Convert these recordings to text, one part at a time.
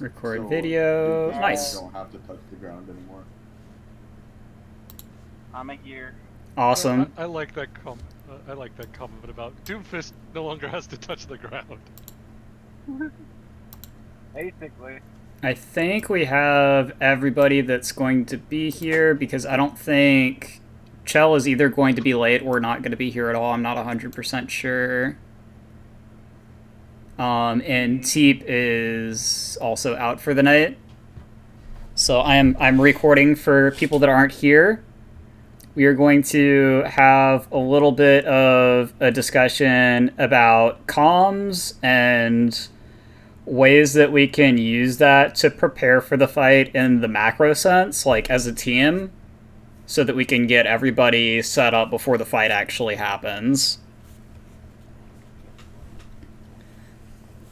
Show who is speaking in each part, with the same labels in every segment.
Speaker 1: Record
Speaker 2: So
Speaker 1: video.
Speaker 2: Doomfist
Speaker 1: Nice.
Speaker 2: don't have to touch the ground anymore.
Speaker 3: I'm here.
Speaker 1: Awesome.
Speaker 4: I like that comment. I like that comment about Doomfist no longer has to touch the ground.
Speaker 3: Basically.
Speaker 1: I think we have everybody that's going to be here because I don't think Chell is either going to be late or not going to be here at all. I'm not 100% sure. And Teep is also out for the night. So I'm recording for people that aren't here. We are going to have a little bit of a discussion about comms and ways that we can use that to prepare for the fight in the macro sense, like as a team, so that we can get everybody set up before the fight actually happens.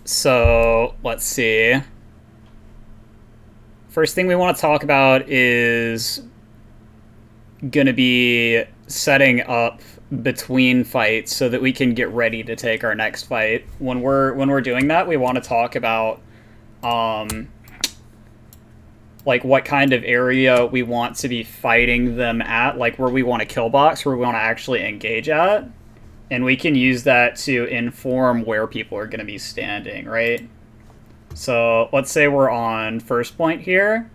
Speaker 1: So, let's see. First thing we want to talk about is going to be setting up between fights so that we can get ready to take our next fight. When we're doing that, we want to talk about like what kind of area we want to be fighting them at, like where we want to kill box, where we want to actually engage at. And we can use that to inform where people are going to be standing, right? So let's say we're on first point here.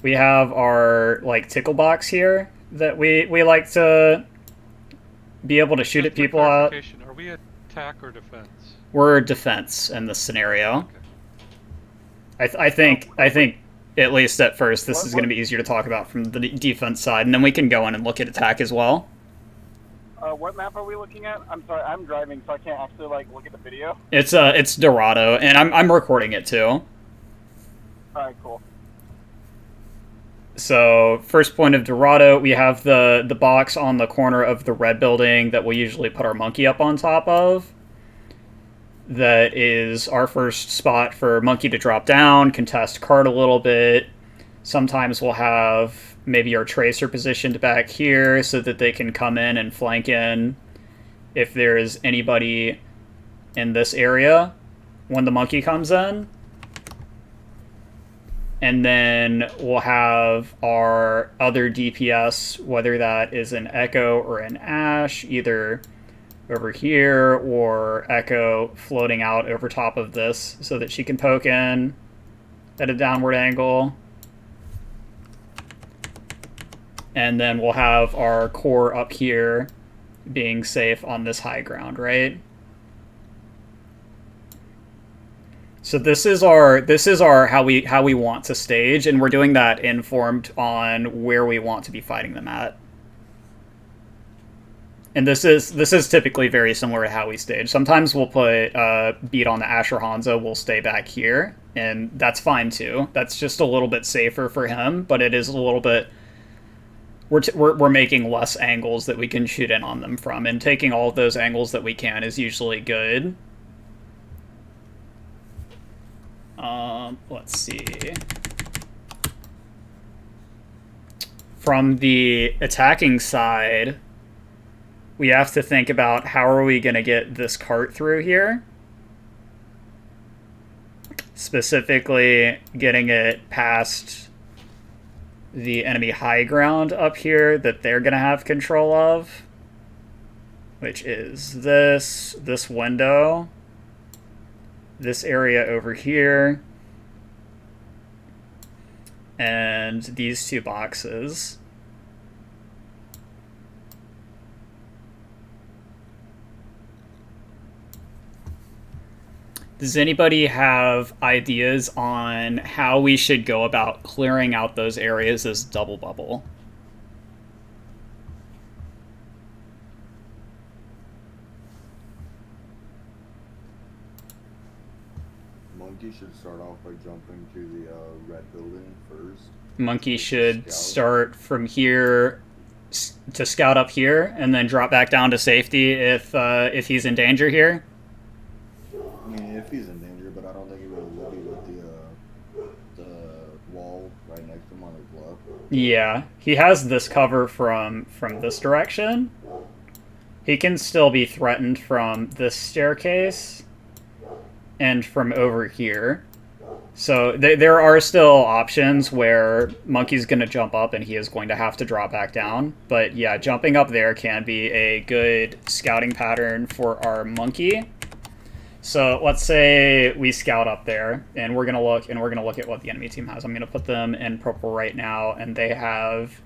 Speaker 1: We have our like tickle box here that we like to be able to shoot at people at.
Speaker 4: Are we attack or defense?
Speaker 1: We're defense in this scenario. Okay. I think at least at first this is going to be easier to talk about from the defense side, and then we can go in and look at attack as well.
Speaker 3: What map are we looking at? I'm sorry, I'm driving, so I can't actually look at the video.
Speaker 1: It's Dorado, and I'm recording it too.
Speaker 3: All right, cool.
Speaker 1: So first point of Dorado, we have the box on the corner of the red building that we usually put our monkey up on top of. That is our first spot for monkey to drop down, contest card a little bit. Sometimes we'll have maybe our tracer positioned back here so that they can come in and flank in if there is anybody in this area when the monkey comes in. And then we'll have our other DPS, whether that is an Echo or an Ash, either over here or Echo floating out over top of this so that she can poke in at a downward angle. And then we'll have our core up here being safe on this high ground, right? So this is our how we want to stage, and we're doing that informed on where we want to be fighting them at. And this is typically very similar to how we stage. Sometimes we'll put beat on the Asher Hanzo, we'll stay back here, and that's fine too. That's just a little bit safer for him, but it is a little bit we're making less angles that we can shoot in on them from, and taking all of those angles that we can is usually good. Let's see. From the attacking side, we have to think about how are we going to get this cart through here. Specifically, getting it past the enemy high ground up here that they're going to have control of, which is this window, this area over here, and these two boxes. Does anybody have ideas on how we should go about clearing out those areas as double bubble?
Speaker 2: Monkey should start off by jumping to the red building first.
Speaker 1: Monkey should start from here to scout up here, and then drop back down to safety if he's in danger here.
Speaker 2: I mean, if he's in danger, but I don't think he will be with the wall right next to him on his left.
Speaker 1: Yeah, he has this cover from this direction. He can still be threatened from this staircase and from over here. So there are still options where Monkey's going to jump up and he is going to have to drop back down. But yeah, jumping up there can be a good scouting pattern for our Monkey. So let's say we scout up there and we're going to look at what the enemy team has. I'm going to put them in purple right now, and they have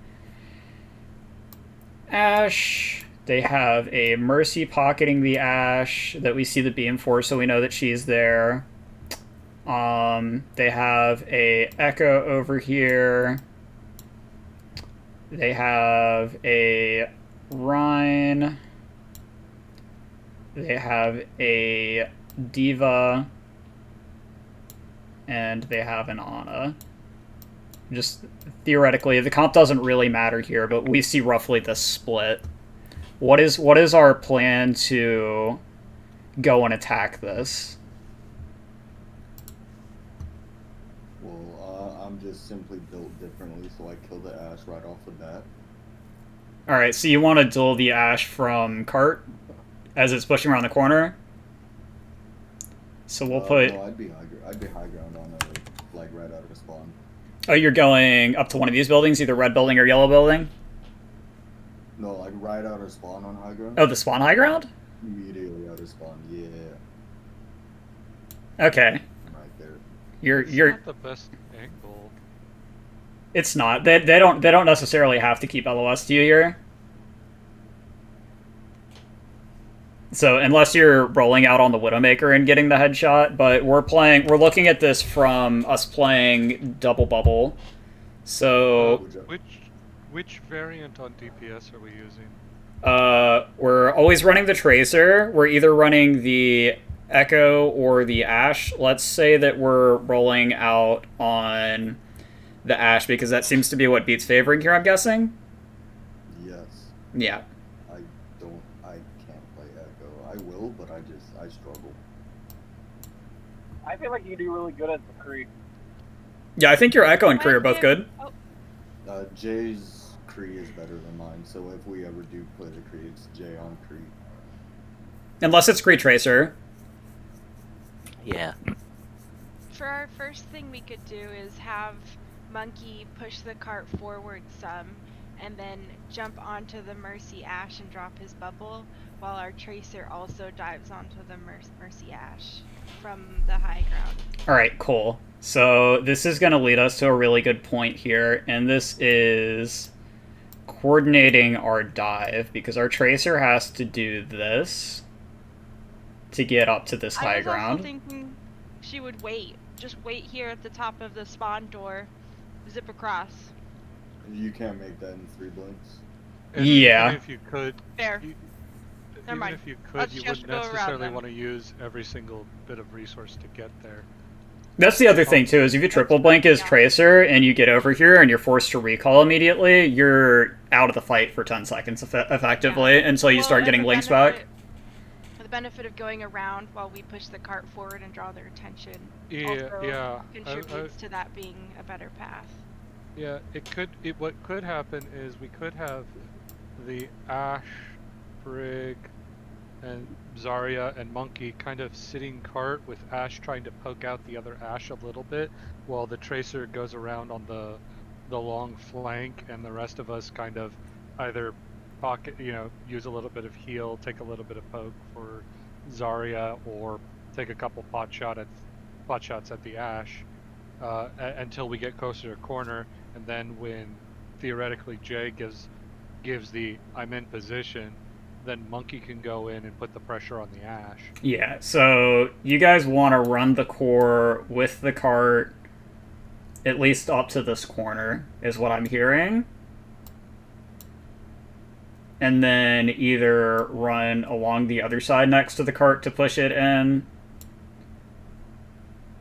Speaker 1: Ash. They have a Mercy pocketing the Ash that we see the beam for, so we know that she's there. They have a Echo over here. They have a Rhine. They have a Diva. And they have an Ana. Just theoretically, the comp doesn't really matter here, but we see roughly this split. What is our plan to go and attack this?
Speaker 2: Well, I'm just simply built differently, so I kill the Ash right off the bat.
Speaker 1: Alright, so you want to duel the Ash from cart as it's pushing around the corner? So we'll put...
Speaker 2: No, I'd be high ground on a flag right out of the spawn.
Speaker 1: Oh, you're going up to one of these buildings, either red building or yellow building?
Speaker 2: No, like right out of spawn on high ground.
Speaker 1: Oh, the spawn high ground?
Speaker 2: Immediately out of spawn, yeah.
Speaker 1: Okay.
Speaker 2: Right there.
Speaker 1: You're
Speaker 4: not the best angle.
Speaker 1: It's not. They don't necessarily have to keep LOS to you here. So unless you're rolling out on the Widowmaker and getting the headshot, but we're looking at this from us playing double bubble. So
Speaker 4: Which variant on DPS are we using?
Speaker 1: we're always running the Tracer. We're either running the Echo or the Ash. Let's say that we're rolling out on the Ash because that seems to be what Beat's favoring here, I'm guessing?
Speaker 2: Yes.
Speaker 1: Yeah.
Speaker 2: I can't play Echo. I will, but I struggle.
Speaker 3: I feel like you do really good at the Kree.
Speaker 1: Yeah, I think your Echo and Kree are both good.
Speaker 2: Jay's Kree is better than mine, so if we ever do play the Kree, it's Jay on Kree.
Speaker 1: Unless it's Kree Tracer.
Speaker 5: Yeah.
Speaker 6: For our first thing we could do is have Monkey push the cart forward some, and then jump onto the Mercy Ash and drop his bubble, while our Tracer also dives onto the Mercy Ash from the high ground.
Speaker 1: Alright, cool. So this is going to lead us to a really good point here, and this is coordinating our dive, because our Tracer has to do this to get up to this high ground.
Speaker 6: I was also thinking she would wait. Just wait here at the top of the spawn door, zip across.
Speaker 2: You can't make that in 3 blinks.
Speaker 1: Yeah.
Speaker 4: Even if you could,
Speaker 6: Fair.
Speaker 4: even
Speaker 6: mind.
Speaker 4: if you could,
Speaker 6: Let's
Speaker 4: you
Speaker 6: just
Speaker 4: wouldn't
Speaker 6: go around
Speaker 4: necessarily
Speaker 6: them.
Speaker 4: want to use every single bit of resource to get there.
Speaker 1: That's the other thing, too, is if you triple blink as Tracer and you get over here and you're forced to recall immediately, you're out of the fight for 10 seconds effectively until you start getting links back.
Speaker 6: For the benefit of going around while we push the cart forward and draw their attention
Speaker 4: Yeah,
Speaker 6: contributes to that being a better path.
Speaker 4: Yeah, what could happen is we could have the Ash, Brig, and Zarya and Monkey kind of sitting cart with Ash trying to poke out the other Ash a little bit, while the Tracer goes around on the long flank, and the rest of us kind of either pocket, use a little bit of heal, take a little bit of poke for Zarya, or take a couple pot shots at the Ash until we get closer to corner, and then when theoretically Jay gives the I'm in position, then Monkey can go in and put the pressure on the Ash.
Speaker 1: Yeah, so you guys want to run the core with the cart at least up to this corner, is what I'm hearing. And then either run along the other side next to the cart to push it in,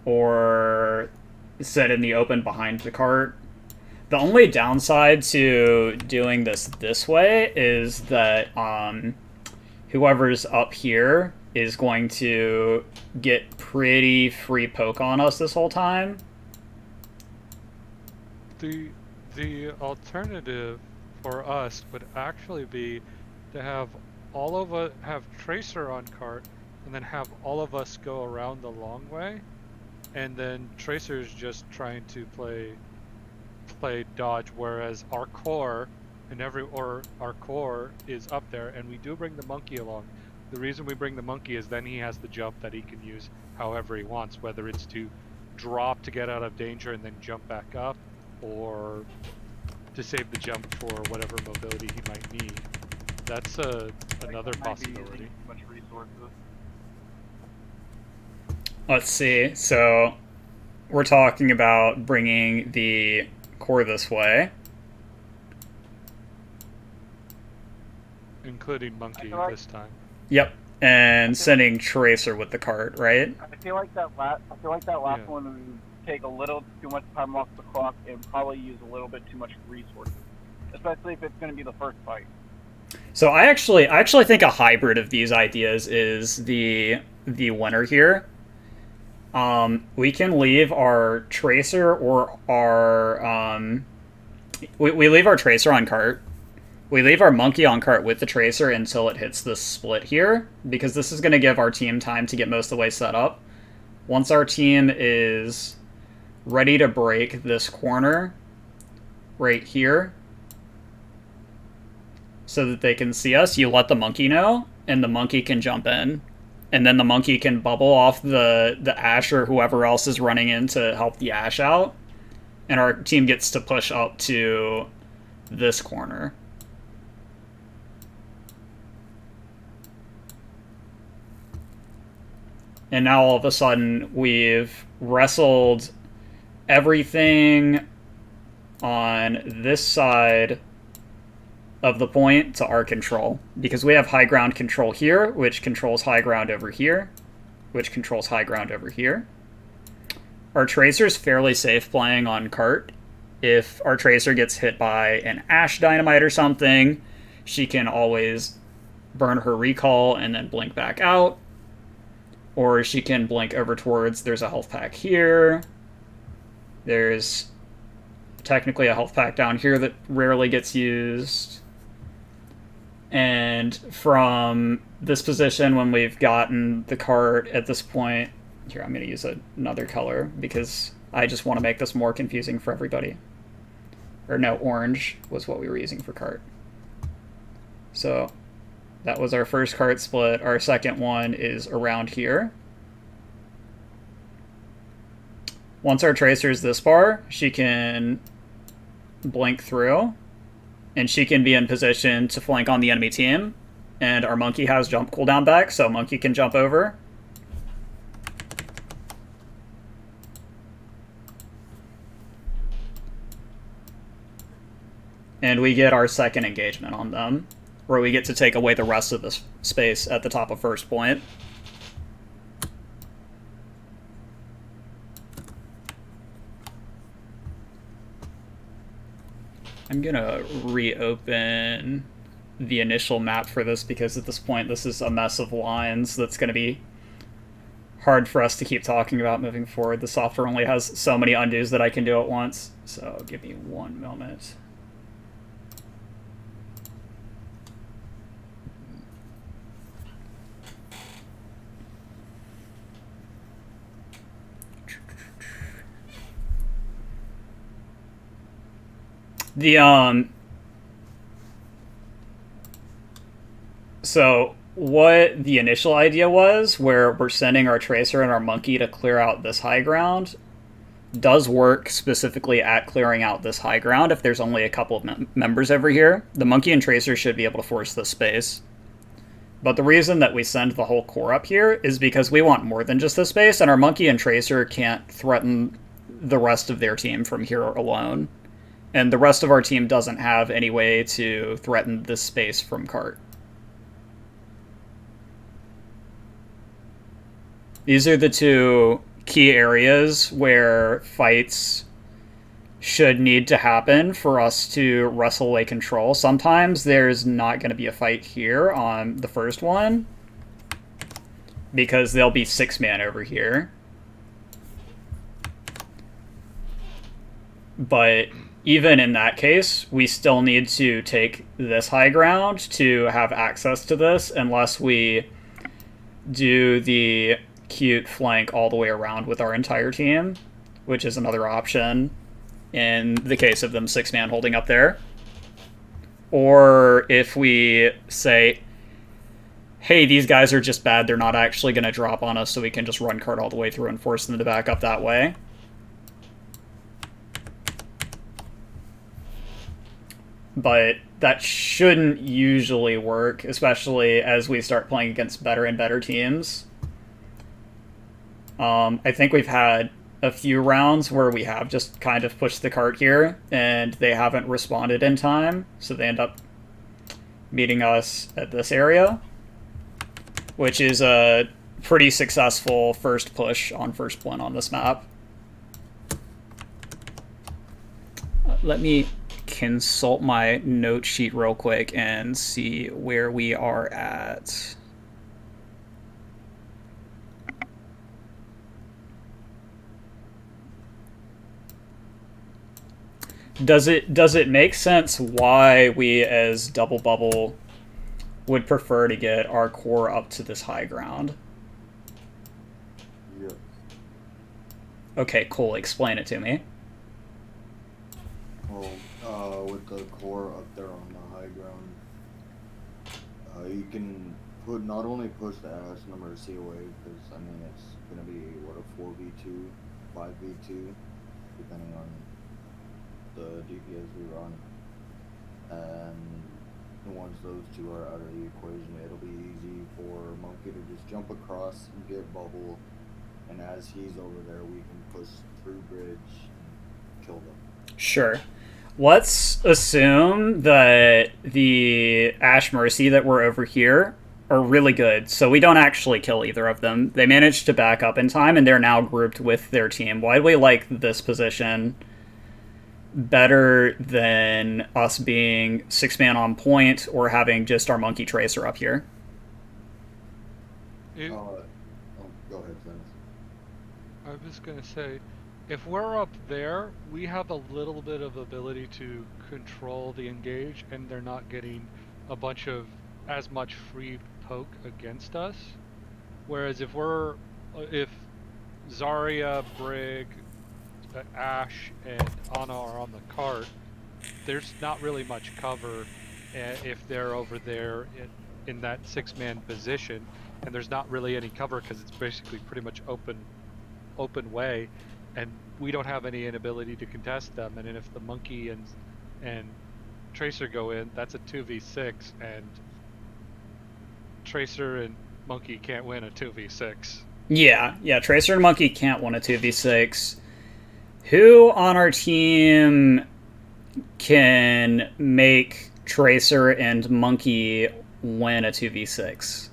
Speaker 1: or sit in the open behind the cart. The only downside to doing this way is that whoever's up here is going to get pretty free poke on us this whole time.
Speaker 4: The alternative for us would actually be to have all of us have Tracer on cart, and then have all of us go around the long way, and then Tracer's just trying to play dodge, whereas our core our core is up there, and we do bring the monkey along. The reason we bring the monkey is then he has the jump that he can use however he wants, whether it's to drop to get out of danger and then jump back up, or to save the jump for whatever mobility he might need. That's another possibility.
Speaker 3: Too much resources.
Speaker 1: Let's see. So we're talking about bringing the core this way.
Speaker 4: Including monkey this time.
Speaker 1: Yep. And sending Tracer with the cart, right?
Speaker 3: I feel like that last one would take a little too much time off the clock and probably use a little bit too much resources, especially if it's going to be the first fight.
Speaker 1: So I actually think a hybrid of these ideas is the winner here. We can leave our Tracer or our we leave our Tracer on cart. We leave our monkey on cart with the Tracer until it hits this split here, because this is going to give our team time to get most of the way set up. Once our team is ready to break this corner right here so that they can see us, you let the monkey know, and the monkey can jump in. And then the monkey can bubble off the Ash or whoever else is running in to help the Ash out. And our team gets to push up to this corner. And now all of a sudden we've wrestled everything on this side of the point to our control, because we have high ground control here, which controls high ground over here, which controls high ground over here. Our Tracer's fairly safe playing on cart. If our Tracer gets hit by an Ash Dynamite or something, she can always burn her recall and then blink back out. Or she can blink over towards, there's a health pack here. There's technically a health pack down here that rarely gets used. And from this position, when we've gotten the cart at this point, here, I'm going to use another color because I just want to make this more confusing for everybody. Or no, orange was what we were using for cart. So that was our first cart split. Our second one is around here. Once our Tracer's this far, she can blink through, and she can be in position to flank on the enemy team. And our monkey has jump cooldown back, so monkey can jump over. And we get our second engagement on them, where we get to take away the rest of the space at the top of first point. I'm gonna reopen the initial map for this, because at this point this is a mess of lines that's gonna be hard for us to keep talking about moving forward. The software only has so many undos that I can do at once, so give me one moment. So what the initial idea was, where we're sending our Tracer and our monkey to clear out this high ground, does work specifically at clearing out this high ground if there's only a couple of members over here. The monkey and Tracer should be able to force this space. But the reason that we send the whole core up here is because we want more than just this space, and our monkey and Tracer can't threaten the rest of their team from here alone. And the rest of our team doesn't have any way to threaten this space from cart. These are the two key areas where fights should need to happen for us to wrestle away control. Sometimes there's not going to be a fight here on the first one, because there'll be 6-man over here. But even in that case, we still need to take this high ground to have access to this, unless we do the cute flank all the way around with our entire team, which is another option in the case of them 6-man holding up there. Or if we say, hey, these guys are just bad, they're not actually going to drop on us, so we can just run cart all the way through and force them to back up that way. But that shouldn't usually work, especially as we start playing against better and better teams. I think we've had a few rounds where we have just kind of pushed the cart here, and they haven't responded in time, so they end up meeting us at this area, which is a pretty successful first push on first blend on this map. Let me consult my note sheet real quick and see where we are at. Does it make sense why we as Double Bubble would prefer to get our core up to this high ground?
Speaker 2: Yep.
Speaker 1: Okay, cool. Explain it to me.
Speaker 2: Well, with the core up there on the high ground, you can not only push the Ash and the Mercy away, because I mean it's gonna be what, a 4v2, 5v2, depending on the DPS we run, and once those two are out of the equation, it'll be easy for Monkey to just jump across and get Bubble, and as he's over there, we can push through bridge and kill them.
Speaker 1: Sure. Let's assume that the Ash Mercy that were over here are really good, so we don't actually kill either of them. They managed to back up in time, and they're now grouped with their team. Why do we like this position better than us being 6-man on point or having just our Monkey Tracer up here?
Speaker 2: Go ahead, Dennis.
Speaker 4: I was going to say, if we're up there, we have a little bit of ability to control the engage, and they're not getting a bunch of as much free poke against us. Whereas if Zarya, Brig, Ash, and Ana are on the cart, there's not really much cover if they're over there in that 6-man position, and there's not really any cover because it's basically pretty much open way, and we don't have any inability to contest them. And then if the Monkey and Tracer go in, that's a 2v6, and Tracer and Monkey can't win a 2v6.
Speaker 1: Yeah, Tracer and Monkey can't win a 2v6. Who on our team can make Tracer and Monkey win a 2v6?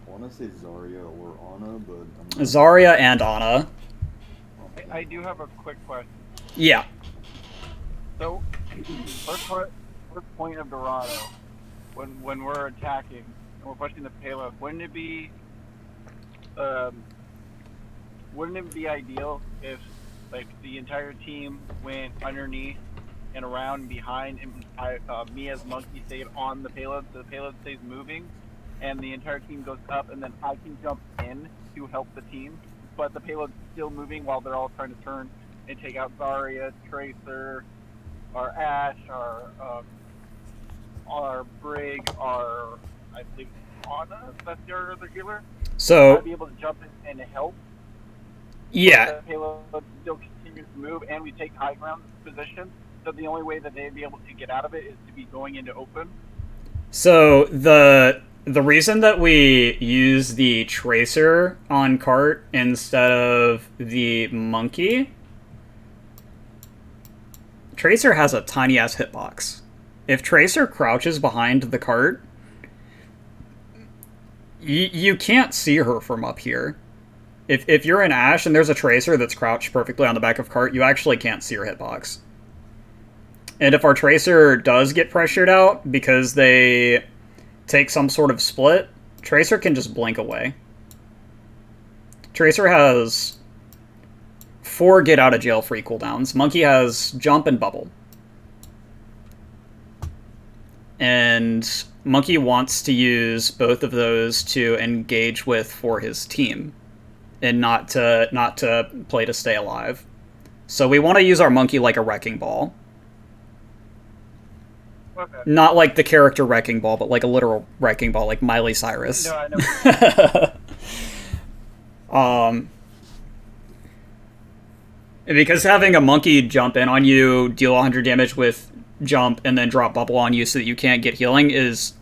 Speaker 2: I want to say Zarya or Ana, but I'm not
Speaker 1: Zarya and Ana.
Speaker 3: I do have a quick question.
Speaker 1: Yeah.
Speaker 3: So, first point of Dorado, when we're attacking and we're pushing the payload, wouldn't it be ideal if like the entire team went underneath and around and behind, and me as Monkey stayed on the payload, so the payload stays moving, and the entire team goes up, and then I can jump in to help the team, but the payload's still moving while they're all trying to turn and take out Zarya, Tracer, our Ash, our Brig, our, I believe, Ana, that's your other healer.
Speaker 1: So
Speaker 3: I'd be able to jump in and help.
Speaker 1: yeah,
Speaker 3: The payload still continues to move, and we take high ground position. So the only way that they'd be able to get out of it is to be going into open.
Speaker 1: so the reason that we use the Tracer on cart instead of the Monkey, Tracer has a tiny ass hitbox. If Tracer crouches behind the cart, you can't see her from up here. If you're in Ash and there's a Tracer that's crouched perfectly on the back of cart, you actually can't see her hitbox. And if our Tracer does get pressured out because they take some sort of split, Tracer can just blink away. Tracer has 4 get out of jail free cooldowns. Monkey has jump and bubble. and Monkey wants to use both of those to engage with for his team, and not to play to stay alive. So we want to use our Monkey like a wrecking ball.
Speaker 3: Okay.
Speaker 1: Not like the character wrecking ball, but like a literal wrecking ball, like Miley Cyrus.
Speaker 3: No, I know.
Speaker 1: Because having a Monkey jump in on you, deal 100 damage with jump, and then drop bubble on you so that you can't get healing is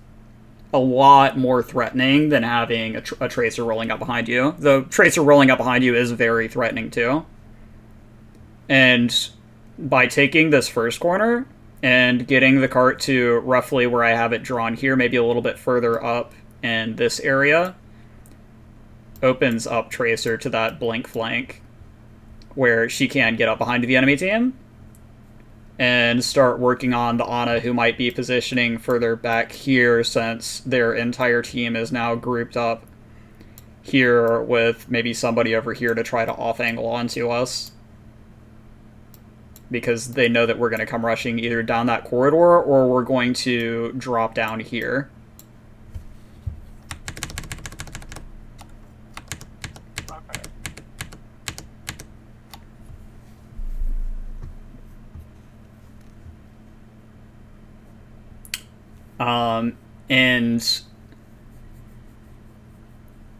Speaker 1: a lot more threatening than having a Tracer rolling up behind you. The Tracer rolling up behind you is very threatening too. And by taking this first corner and getting the cart to roughly where I have it drawn here, maybe a little bit further up in this area, opens up Tracer to that blink flank where she can get up behind the enemy team and start working on the Ana, who might be positioning further back here since their entire team is now grouped up here with maybe somebody over here to try to off-angle onto us. Because they know that we're going to come rushing either down that corridor or we're going to drop down here.
Speaker 3: Okay.
Speaker 1: And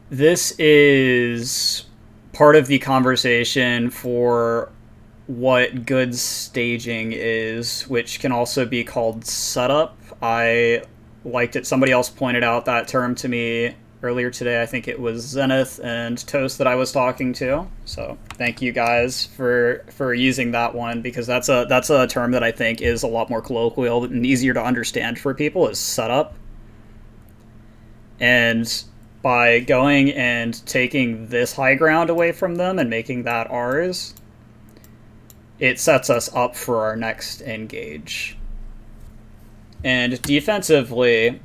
Speaker 1: this is part of the conversation for what good staging is, which can also be called setup. I liked it. Somebody else pointed out that term to me earlier today. I think it was Zenith and Toast that I was talking to. So thank you guys for using that one, because that's a term that I think is a lot more colloquial and easier to understand for people, is setup. And by going and taking this high ground away from them and making that ours, it sets us up for our next engage. And defensively,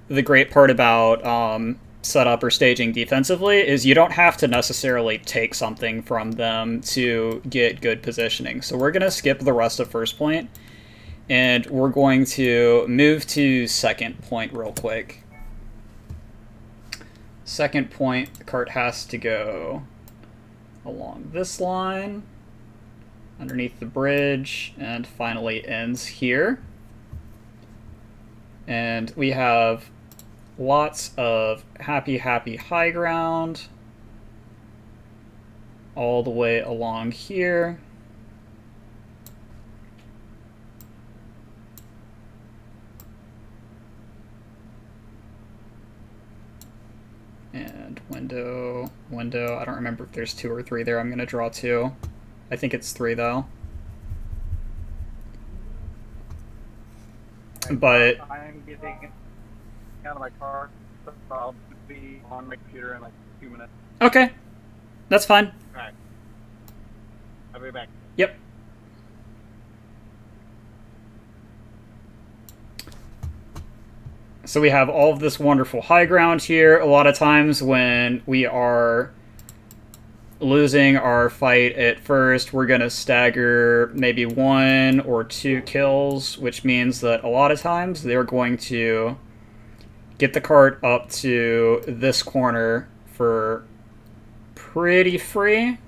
Speaker 1: the great part about setup or staging defensively is you don't have to necessarily take something from them to get good positioning. So we're going to skip the rest of first point, and we're going to move to second point real quick. Second point, the cart has to go along this line, underneath the bridge, and finally ends here. And we have lots of happy high ground all the way along here. And window, I don't remember if there's 2 or 3 there. I'm going to draw 2. I think it's 3 though. But
Speaker 3: I'm getting out of my car, so I'll be on my computer in like 2 minutes.
Speaker 1: okay, that's fine.
Speaker 3: Alright. I'll be back.
Speaker 1: Yep. So we have all of this wonderful high ground here. A lot of times when we are losing our fight at first, we're going to stagger maybe 1 or 2 kills, which means that a lot of times they're going to get the cart up to this corner for pretty free.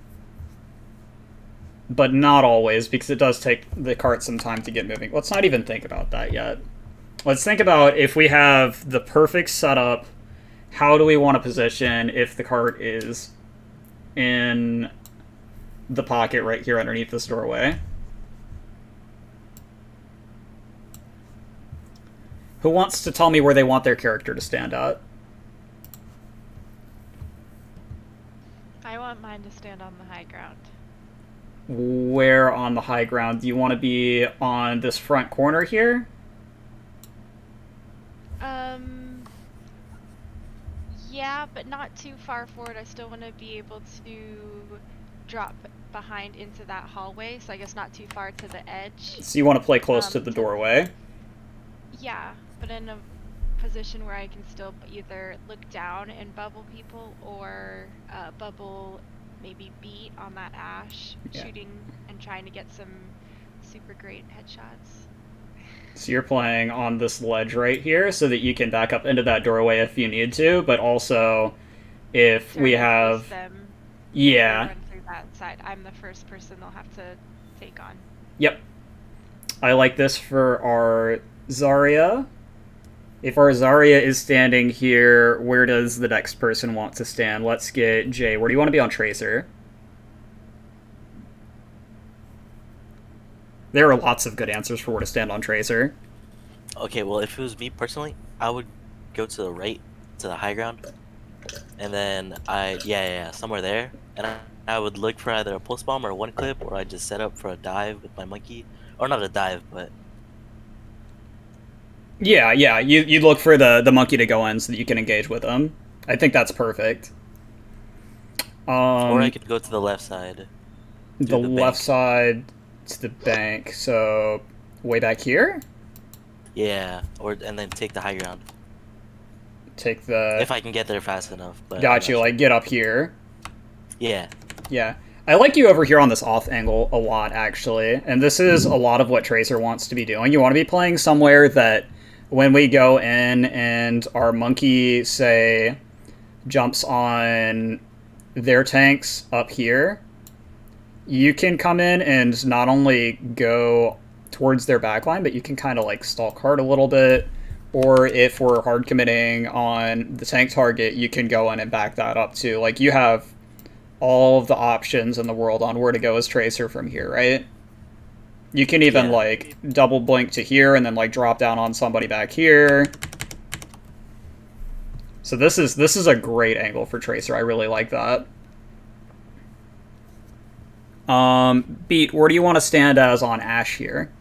Speaker 1: But not always, because it does take the cart some time to get moving. Let's not even think about that yet. Let's think about, if we have the perfect setup, how do we want to position if the cart is in the pocket right here underneath this doorway? Who wants to tell me where they want their character to stand at?
Speaker 6: I want mine to stand on the high ground.
Speaker 1: Where on the high ground? Do you want to be on this front corner here?
Speaker 6: Yeah, but not too far forward. I still want to be able to drop behind into that hallway, so I guess not too far to the edge.
Speaker 1: So you want to play close to the doorway?
Speaker 6: Yeah, but in a position where I can still either look down and bubble people, or bubble maybe beat on that ash,
Speaker 1: Yeah.
Speaker 6: shooting and trying to get some super great headshots.
Speaker 1: So you're playing on this ledge right here so that you can back up into that doorway if you need to, but also if
Speaker 6: Turn
Speaker 1: we
Speaker 6: and face
Speaker 1: have...
Speaker 6: them.
Speaker 1: Yeah.
Speaker 6: Run through that side. I'm the first person they'll have to take on.
Speaker 1: Yep. I like this for our Zarya. If our Zarya is standing here, where does the next person want to stand? Let's get Jay. Where do you want to be on Tracer? There are lots of good answers for where to stand on Tracer.
Speaker 5: Okay, well, if it was me personally, I would go to the right, to the high ground, and then somewhere there, and I would look for either a pulse bomb or one clip, or I'd just set up for a dive with my monkey, or not a dive, but
Speaker 1: Yeah, you'd look for the monkey to go in so that you can engage with him. I think that's perfect.
Speaker 5: or I could go to the left side.
Speaker 1: The left
Speaker 5: bank.
Speaker 1: side to the bank, so way back here?
Speaker 5: Yeah, and then take the high ground.
Speaker 1: Take the...
Speaker 5: If I can get there fast enough, but
Speaker 1: Got you, like, get up here.
Speaker 5: Yeah.
Speaker 1: Yeah. I like you over here on this off angle a lot, actually. And this is a lot of what Tracer wants to be doing. You want to be playing somewhere that when we go in and our monkey, say, jumps on their tanks up here, you can come in and not only go towards their backline, but you can kind of like stalk hard a little bit. Or if we're hard committing on the tank target, you can go in and back that up too. Like, you have all of the options in the world on where to go as Tracer from here, right? You can even like double blink to here and then like drop down on somebody back here. So this is a great angle for Tracer. I really like that. Beat, where do you want to stand as on Ashe here?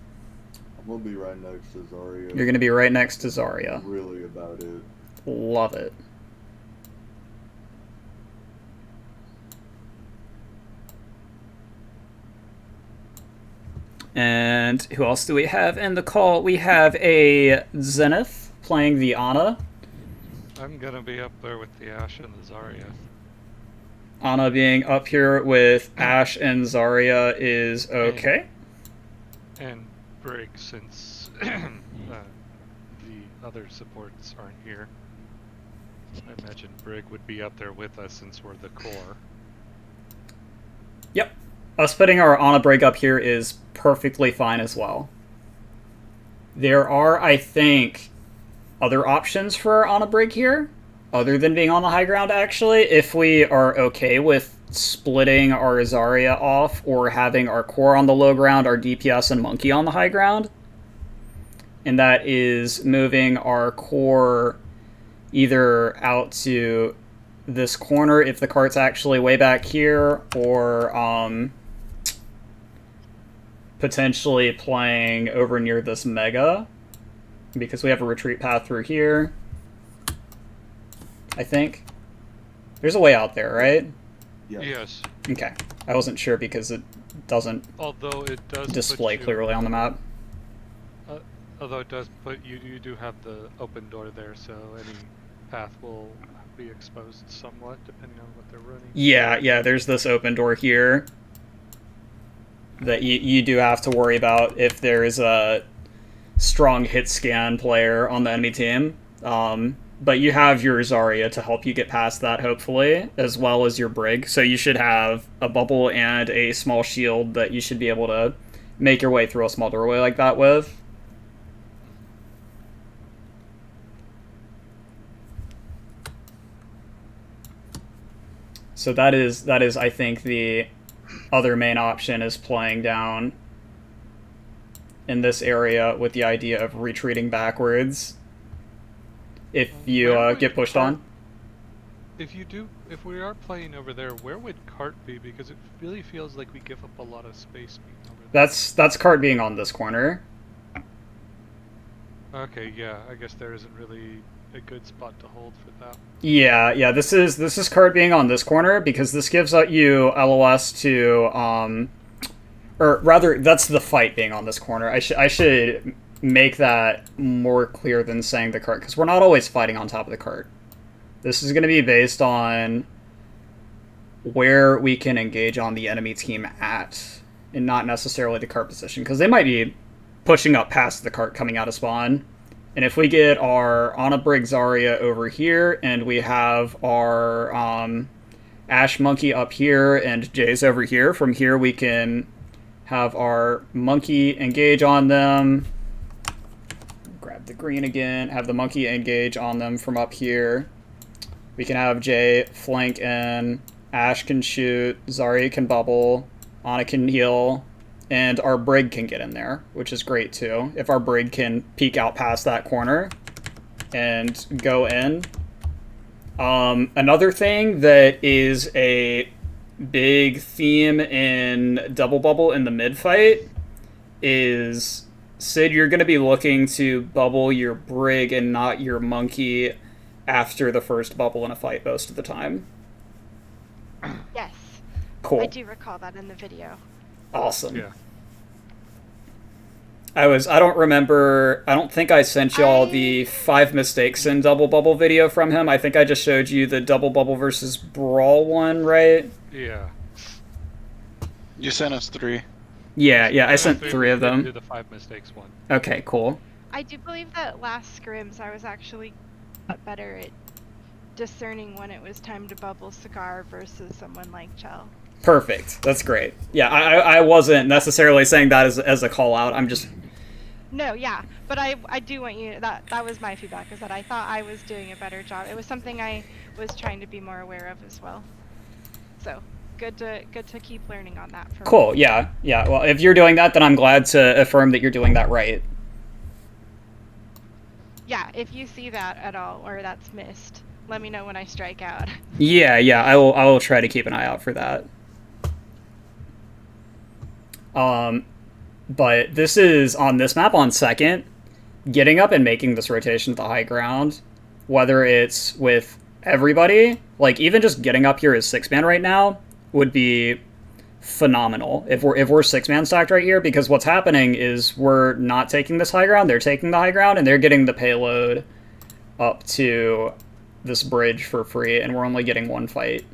Speaker 2: I'm gonna be right next to Zarya.
Speaker 1: You're gonna be right next to Zarya.
Speaker 2: Really about it.
Speaker 1: Love it. And who else do we have in the call? We have a Zenith playing the Ana.
Speaker 4: I'm gonna be up there with the Ashe and the Zarya.
Speaker 1: Ana being up here with Ashe and Zarya is okay.
Speaker 4: And Brig, since the other supports aren't here. I imagine Brig would be up there with us since we're the core.
Speaker 1: Yep. Us putting our Ana Brig up here is perfectly fine as well. There are, I think, other options for our Ana Brig here, other than being on the high ground, actually, if we are okay with splitting our Zarya off or having our core on the low ground, our DPS and monkey on the high ground. And that is moving our core either out to this corner if the cart's actually way back here, or potentially playing over near this mega because we have a retreat path through here. I think there's a way out there, right?
Speaker 4: Yes.
Speaker 1: Okay. I wasn't sure because it doesn't
Speaker 4: Although it does
Speaker 1: display
Speaker 4: put you,
Speaker 1: clearly on the map.
Speaker 4: Although it does put you do have the open door there, so any path will be exposed somewhat depending on what they're running.
Speaker 1: Yeah, there's this open door here that you do have to worry about if there is a strong hit scan player on the enemy team. But you have your Zarya to help you get past that, hopefully, as well as your Brig. So you should have a bubble and a small shield that you should be able to make your way through a small doorway like that with. So that is, I think, the other main option is playing down in this area with the idea of retreating backwards if you get pushed on.
Speaker 4: If we are playing over there, where would cart be? Because it really feels like we give up a lot of space being over there.
Speaker 1: That's cart being on this corner.
Speaker 4: Okay, yeah, I guess there isn't really a good spot to hold for that.
Speaker 1: Yeah, this is cart being on this corner because this gives you LOS to or rather that's the fight being on this corner. I should make that more clear than saying the cart, because we're not always fighting on top of the cart. This is going to be based on where we can engage on the enemy team at, and not necessarily the cart position, because they might be pushing up past the cart coming out of spawn. And if we get our Anna Brig Zarya over here, and we have our Ash Monkey up here, and Jay's over here, from here we can have our Monkey engage on them. Grab the green again, have the Monkey engage on them from up here. We can have Jay flank in, Ash can shoot, Zarya can bubble, Anna can heal, and our Brig can get in there, which is great too. If our Brig can peek out past that corner and go in. Another thing that is a big theme in Double Bubble in the mid fight is, Sid, you're going to be looking to bubble your Brig and not your Monkey after the first bubble in a fight most of the time.
Speaker 6: Yes.
Speaker 1: Cool.
Speaker 6: I do recall that in the video.
Speaker 1: Awesome.
Speaker 4: Yeah.
Speaker 1: I don't think I sent y'all the 5 mistakes in Double Bubble video from him. I think I just showed you the Double Bubble versus Brawl one, right?
Speaker 4: Yeah.
Speaker 7: You sent us 3.
Speaker 1: Yeah, I sent 3 of them.
Speaker 4: Do the 5 mistakes one.
Speaker 1: Okay, cool.
Speaker 6: I do believe that last scrims I was actually better at discerning when it was time to bubble Cigar versus someone like Chell.
Speaker 1: Perfect. That's great. Yeah, I wasn't necessarily saying that as a call out. I'm just...
Speaker 6: No, yeah, but I do want you, that was my feedback, is that I thought I was doing a better job. It was something I was trying to be more aware of as well. So, good to keep learning on that.
Speaker 1: Cool, yeah. Well, if you're doing that, then I'm glad to affirm that you're doing that right.
Speaker 6: Yeah, if you see that at all, or that's missed, let me know when I strike out.
Speaker 1: Yeah, I will try to keep an eye out for that. But this is, on this map on second, getting up and making this rotation to the high ground, whether it's with everybody, like even just getting up here as 6-man right now would be phenomenal if we're 6-man stacked right here, because what's happening is we're not taking this high ground, they're taking the high ground, and they're getting the payload up to this bridge for free, and we're only getting 1 fight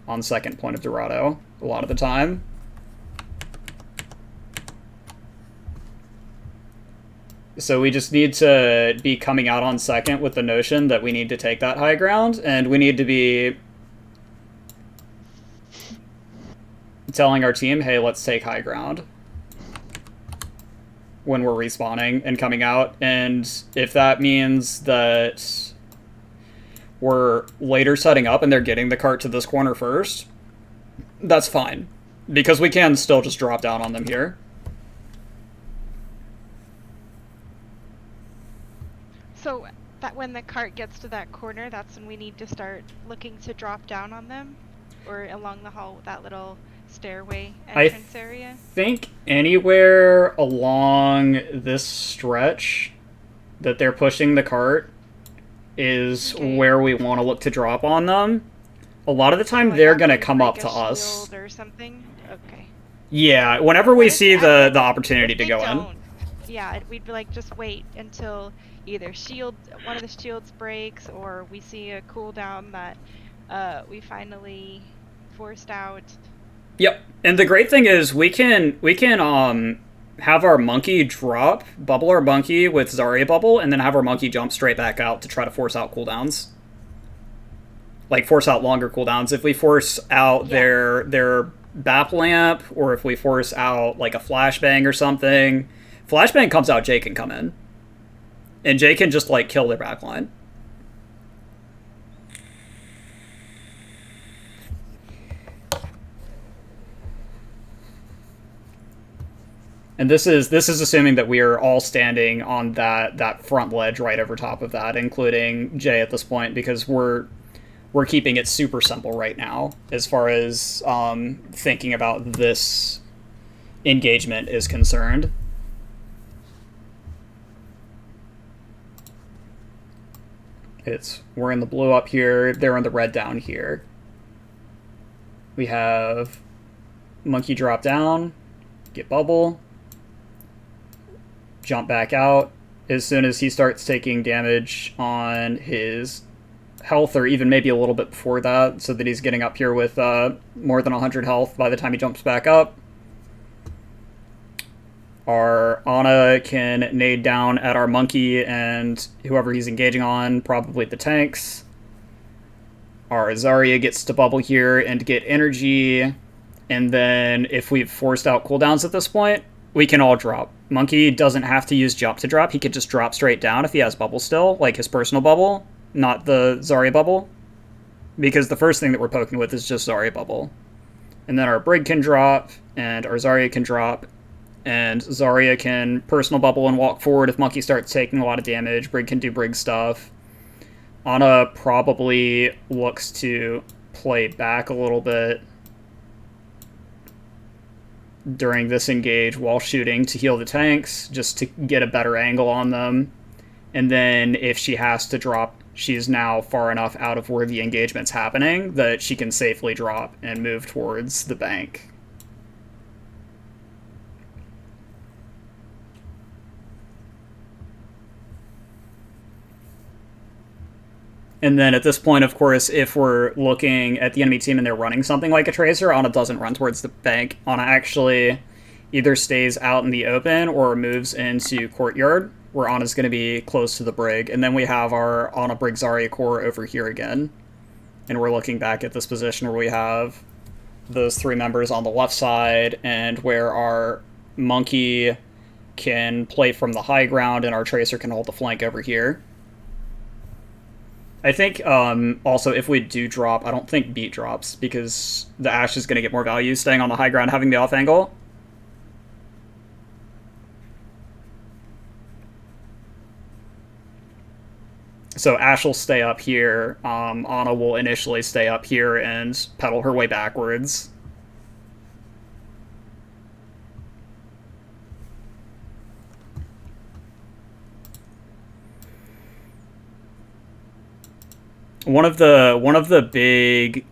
Speaker 1: on second point of Dorado a lot of the time. So we just need to be coming out on second with the notion that we need to take that high ground, and we need to be telling our team, hey, let's take high ground when we're respawning and coming out. And if that means that we're later setting up and they're getting the cart to this corner first, that's fine, because we can still just drop down on them here.
Speaker 6: So that when the cart gets to that corner, that's when we need to start looking to drop down on them, or along the hall, that little stairway entrance area.
Speaker 1: I think anywhere along this stretch that they're pushing the cart is where we want to look to drop on them. A lot of the time, they're going to come up to us.
Speaker 6: Or something. Okay.
Speaker 1: Yeah, whenever we see the opportunity to go in.
Speaker 6: Yeah, we'd be like, just wait until either one of the shields breaks, or we see a cooldown that we finally forced out.
Speaker 1: Yep, and the great thing is we can have our Monkey bubble our Monkey with Zarya bubble, and then have our Monkey jump straight back out to try to force out cooldowns. Like, force out longer cooldowns. If we force out their BAP lamp, or if we force out, like, a flashbang or something, flashbang comes out, Jay can come in. And Jay can just, like, kill their backline. And this is assuming that we are all standing on that front ledge right over top of that, including Jay at this point, because we're keeping it super simple right now as far as thinking about this engagement is concerned. We're in the blue up here, they're in the red down here. We have Monkey drop down, get bubble, jump back out. As soon as he starts taking damage on his health, or even maybe a little bit before that, so that he's getting up here with more than 100 health by the time he jumps back up, Our Ana can nade down at our monkey and whoever he's engaging on, probably the tanks. Our Zarya gets to bubble here and get energy. And then if we've forced out cooldowns at this point, we can all drop. Monkey doesn't have to use jump to drop. He could just drop straight down if he has bubble still, like his personal bubble, not the Zarya bubble. Because the first thing that we're poking with is just Zarya bubble. And then our Brig can drop, and our Zarya can drop, and Zarya can personal bubble and walk forward if Monkey starts taking a lot of damage. Brig can do Brig stuff. Ana probably looks to play back a little bit during this engage while shooting to heal the tanks, just to get a better angle on them. And then if she has to drop, she's now far enough out of where the engagement's happening that she can safely drop and move towards the bank. And then at this point, of course, if we're looking at the enemy team and they're running something like a Tracer, Ana doesn't run towards the bank. Ana actually either stays out in the open or moves into Courtyard, where Ana's going to be close to the Brig. And then we have our Ana Brig Zarya core over here again. And we're looking back at this position where we have those three members on the left side and where our Monkey can play from the high ground and our Tracer can hold the flank over here. I think also if we do drop, I don't think beat drops because the Ashe is going to get more value staying on the high ground, having the off angle. So Ashe will stay up here. Ana will initially stay up here and pedal her way backwards. One of the big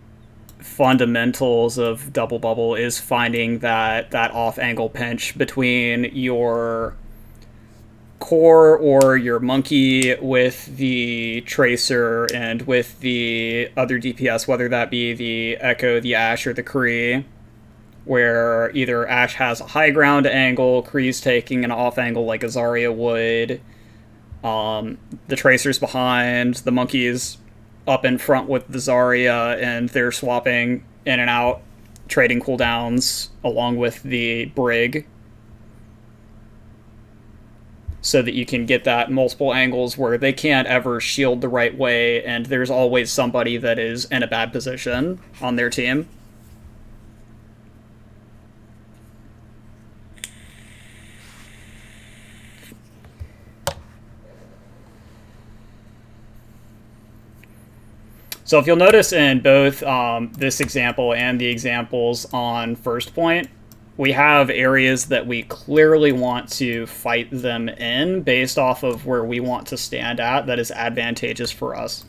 Speaker 1: fundamentals of double bubble is finding that off angle pinch between your core or your monkey with the tracer and with the other DPS, whether that be the Echo, the Ashe, or the Kree, where either Ashe has a high ground angle, Kree's taking an off angle like a Zarya would, the tracer's behind, the monkey's up in front with the Zarya, and they're swapping in and out, trading cooldowns along with the Brig, so that you can get that multiple angles where they can't ever shield the right way, and there's always somebody that is in a bad position on their team. So if you'll notice in both this example and the examples on first point, we have areas that we clearly want to fight them in based off of where we want to stand at that is advantageous for us.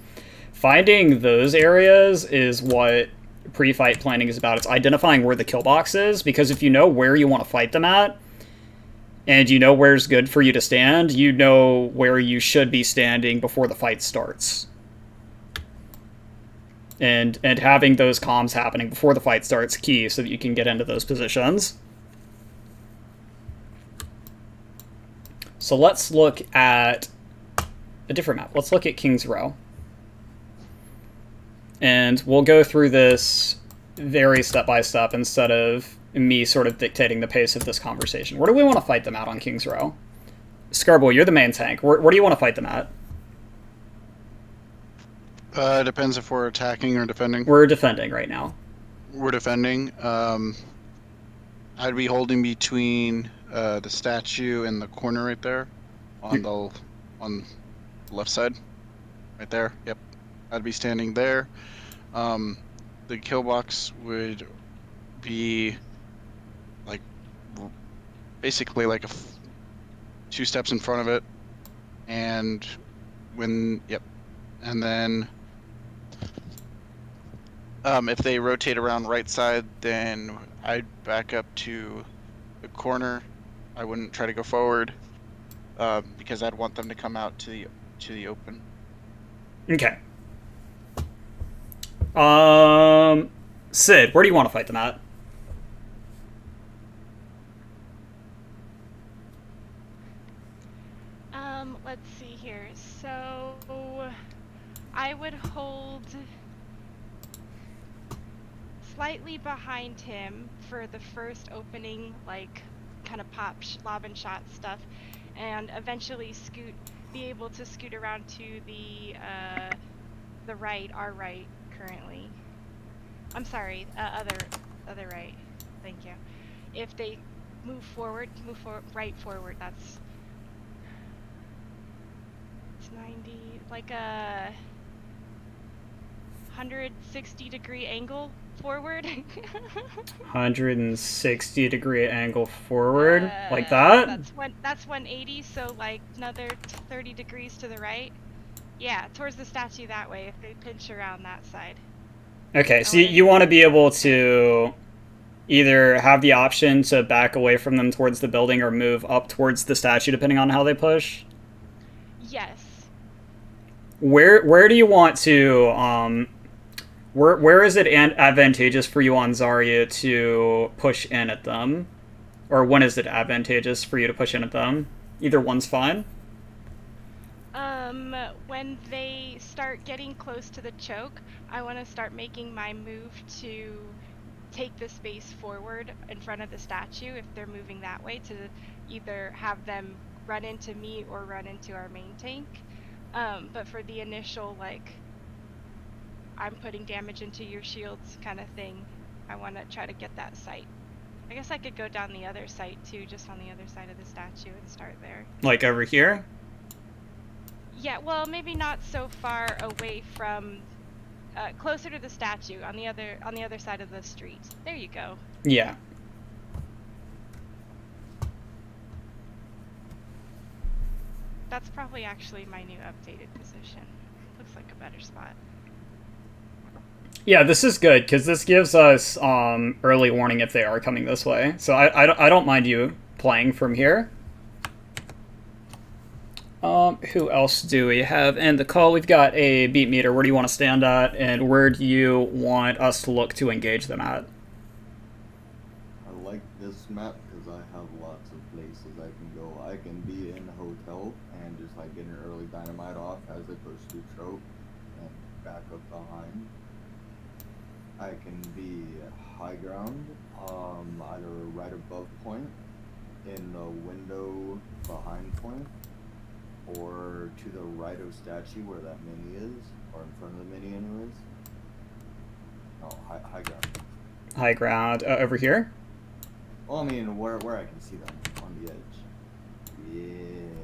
Speaker 1: Finding those areas is what pre-fight planning is about. It's identifying where the kill box is, because if you know where you want to fight them at, and you know where's good for you to stand, you know where you should be standing before the fight starts. And having those comms happening before the fight starts key so that you can get into those positions. So let's look at a different map. Let's look at King's Row. And we'll go through this very step by step instead of me sort of dictating the pace of this conversation. Where do we want to fight them at on King's Row? Scarboy, you're the main tank. Where do you want to fight them at?
Speaker 7: Depends if we're attacking or defending.
Speaker 1: We're defending right now.
Speaker 7: We're defending. I'd be holding between the statue and the corner right there, on the left side, right there. Yep, I'd be standing there. The kill box would be like basically like two steps in front of it, and and then. If they rotate around right side, then I'd back up to the corner. I wouldn't try to go forward because I'd want them to come out to the open.
Speaker 1: Okay. Sid, where do you want to fight them at?
Speaker 6: I would hold slightly behind him for the first opening, like kind of pop lob and shot stuff, and eventually be able to scoot around to the right, our right currently. I'm sorry, other right. Thank you. If they move right forward, that's 90, like a 160-degree angle forward.
Speaker 1: 160-degree angle forward, like that?
Speaker 6: That's 180, so like another 30 degrees to the right. Yeah, towards the statue that way, if they pinch around that side.
Speaker 1: Okay, so you want to be able to either have the option to back away from them towards the building or move up towards the statue, depending on how they push?
Speaker 6: Yes.
Speaker 1: Where do you want to, where is it advantageous for you on Zarya to push in at them? Or when is it advantageous for you to push in at them? Either one's fine.
Speaker 6: When they start getting close to the choke, I want to start making my move to take the space forward in front of the statue if they're moving that way, to either have them run into me or run into our main tank. But for the initial, like, I'm putting damage into your shields kind of thing, I want to try to get that sight. I guess I could go down the other side too, just on the other side of the statue, and start there.
Speaker 1: Like over here?
Speaker 6: Yeah, well, maybe not so far away from, closer to the statue, on the other side of the street. There you go.
Speaker 1: Yeah.
Speaker 6: That's probably actually my new updated position. Looks like a better spot.
Speaker 1: Yeah, this is good, because this gives us early warning if they are coming this way. So I don't mind you playing from here. Who else do we have in the call? We've got a beat meter. Where do you want to stand at, and where do you want us to look to engage them at?
Speaker 2: I like this map because I have lots of places I can go. I can be in a hotel and just like get an early dynamite off as they push through choke and back up behind. I can be high ground, either right above point, in the window behind point, or to the right of statue where that mini is, or in front of the mini anyways. Oh, high ground.
Speaker 1: High ground over here?
Speaker 2: Well, I mean, where I can see them, on the edge. Yeah.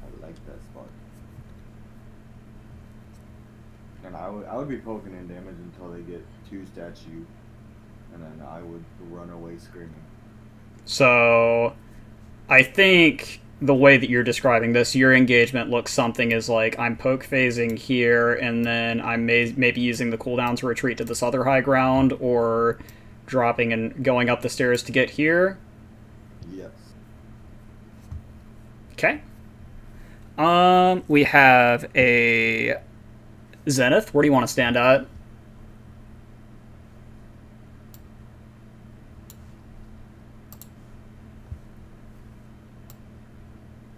Speaker 2: I like that spot. And I would be poking in damage until they get to statue, and then I would run away screaming.
Speaker 1: So, I think the way that you're describing this, your engagement looks something as like, I'm poke phasing here, and then I'm maybe using the cooldown to retreat to this other high ground, or dropping and going up the stairs to get here.
Speaker 2: Yes.
Speaker 1: Okay. We have a Zenith. Where do you want to stand at?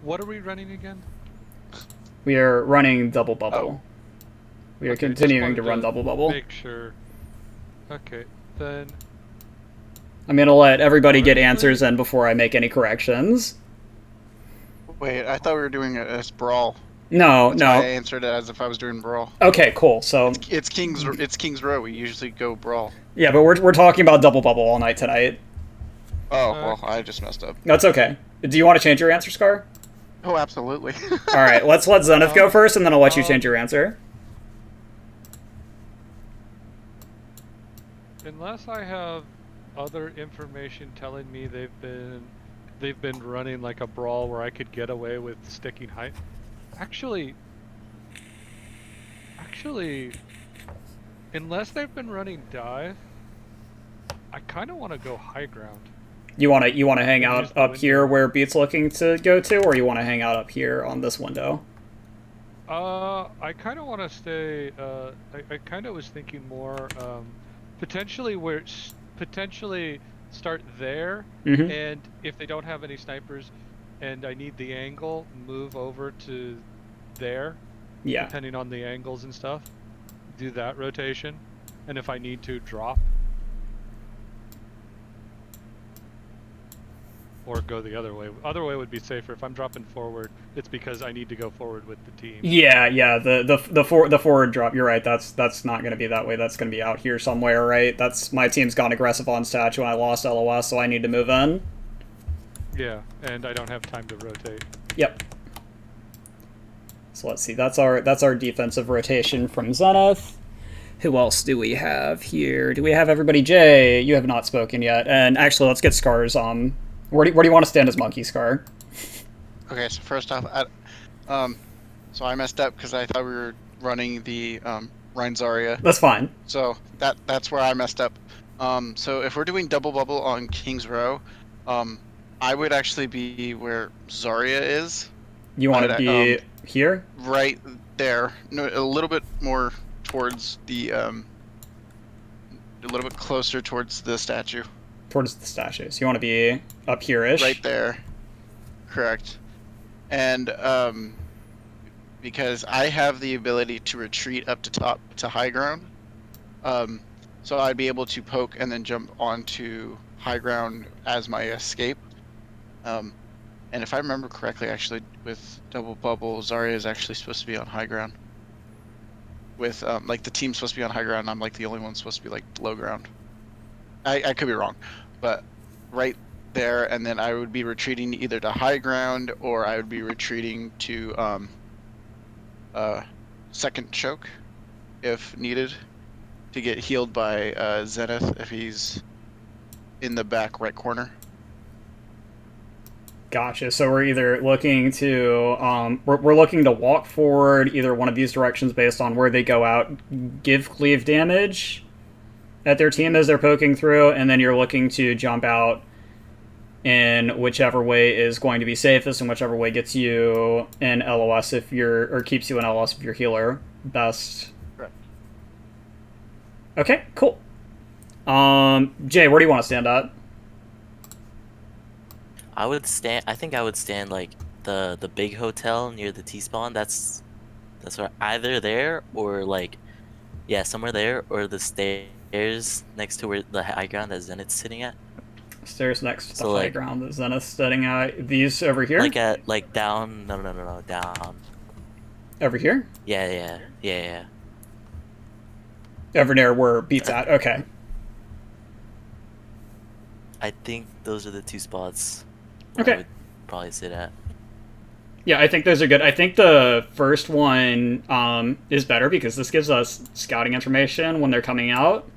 Speaker 4: What are we running again?
Speaker 1: We are running double bubble.
Speaker 4: Oh.
Speaker 1: We are
Speaker 4: Okay, just
Speaker 1: continuing
Speaker 4: wanted
Speaker 1: to run double bubble.
Speaker 4: Make sure. Okay, then.
Speaker 1: I'm going to let everybody get
Speaker 4: Honestly-
Speaker 1: answers in before I make any corrections.
Speaker 7: Wait, I thought we were doing it as brawl.
Speaker 1: No,
Speaker 7: That's why I
Speaker 1: no.
Speaker 7: answered it as if I was doing brawl.
Speaker 1: Okay, cool. So,
Speaker 7: It's King's Row. We usually go brawl.
Speaker 1: yeah, but we're talking about double bubble all night tonight.
Speaker 7: Oh, well, I just messed up.
Speaker 1: That's okay. Do you want to change your answer, Scar?
Speaker 7: Oh, absolutely.
Speaker 1: All right, let's let Zenith go first, and then I'll let you change your answer.
Speaker 4: Unless I have other information telling me they've been running like a brawl where I could get away with sticking height. Actually, unless they've been running dive, I kind of want to go high ground.
Speaker 1: You want to hang
Speaker 4: Use
Speaker 1: out
Speaker 4: the
Speaker 1: up
Speaker 4: window.
Speaker 1: here where Beat's looking to go to, or you want to hang out up here on this window?
Speaker 4: I kind of want to stay. I kind of was thinking more potentially start there,
Speaker 1: Mhm.
Speaker 4: and if they don't have any snipers, and I need the angle, move over to there,
Speaker 1: Yeah.
Speaker 4: depending on the angles and stuff. Do that rotation, and if I need to, drop. Or go the other way. Other way would be safer. If I'm dropping forward, it's because I need to go forward with the team.
Speaker 1: Yeah. The forward drop. You're right. That's not going to be that way. That's going to be out here somewhere, right? That's my team's gone aggressive on statue, and I lost LOS, so I need to move in.
Speaker 4: Yeah, and I don't have time to rotate.
Speaker 1: Yep. So let's see. That's our defensive rotation from Zenith. Who else do we have here? Do we have everybody? Jay, you have not spoken yet. And actually, let's get Scar's. Where do you want to stand as Monkey, Scar?
Speaker 7: Okay, so first off, so I messed up because I thought we were running the Rhine Zarya.
Speaker 1: That's fine.
Speaker 7: So that's where I messed up. So if we're doing double bubble on King's Row, I would actually be where Zarya is.
Speaker 1: You want to be here?
Speaker 7: Right there. No, a little bit more towards the a little bit closer towards the statue.
Speaker 1: Towards the statue. So you want to be up here-ish?
Speaker 7: Right there. Correct. And because I have the ability to retreat up to top to high ground, so I'd be able to poke and then jump onto high ground as my escape. And if I remember correctly, actually, with double bubble, Zarya is actually supposed to be on high ground. With like the team's supposed to be on high ground, and I'm like the only one supposed to be like low ground. I could be wrong, but right there, and then I would be retreating either to high ground or I would be retreating to second choke if needed to get healed by Zenith if he's in the back right corner.
Speaker 1: Gotcha. So we're either looking to we're looking to walk forward either one of these directions based on where they go out, give cleave damage at their team as they're poking through, and then you're looking to jump out in whichever way is going to be safest and whichever way gets you in LOS if you're, or keeps you in LOS if you're healer best.
Speaker 3: Correct.
Speaker 1: Okay, cool. Jay, where do you want to stand at?
Speaker 5: I think I would stand like the big hotel near the T-spawn. That's where, either there or like, yeah, somewhere there, or the stairs next to where the high ground that Zenith's sitting at.
Speaker 1: Stairs next to the
Speaker 5: So,
Speaker 1: high
Speaker 5: like,
Speaker 1: ground that Zenith's sitting at. These over here?
Speaker 5: Like down, no, down.
Speaker 1: Over here?
Speaker 5: Yeah.
Speaker 1: Over near where Beat's at. Okay.
Speaker 5: I think those are the two spots
Speaker 1: Okay.
Speaker 5: I would probably sit at.
Speaker 1: Yeah, I think those are good. I think the first one is better because this gives us scouting information when they're coming out.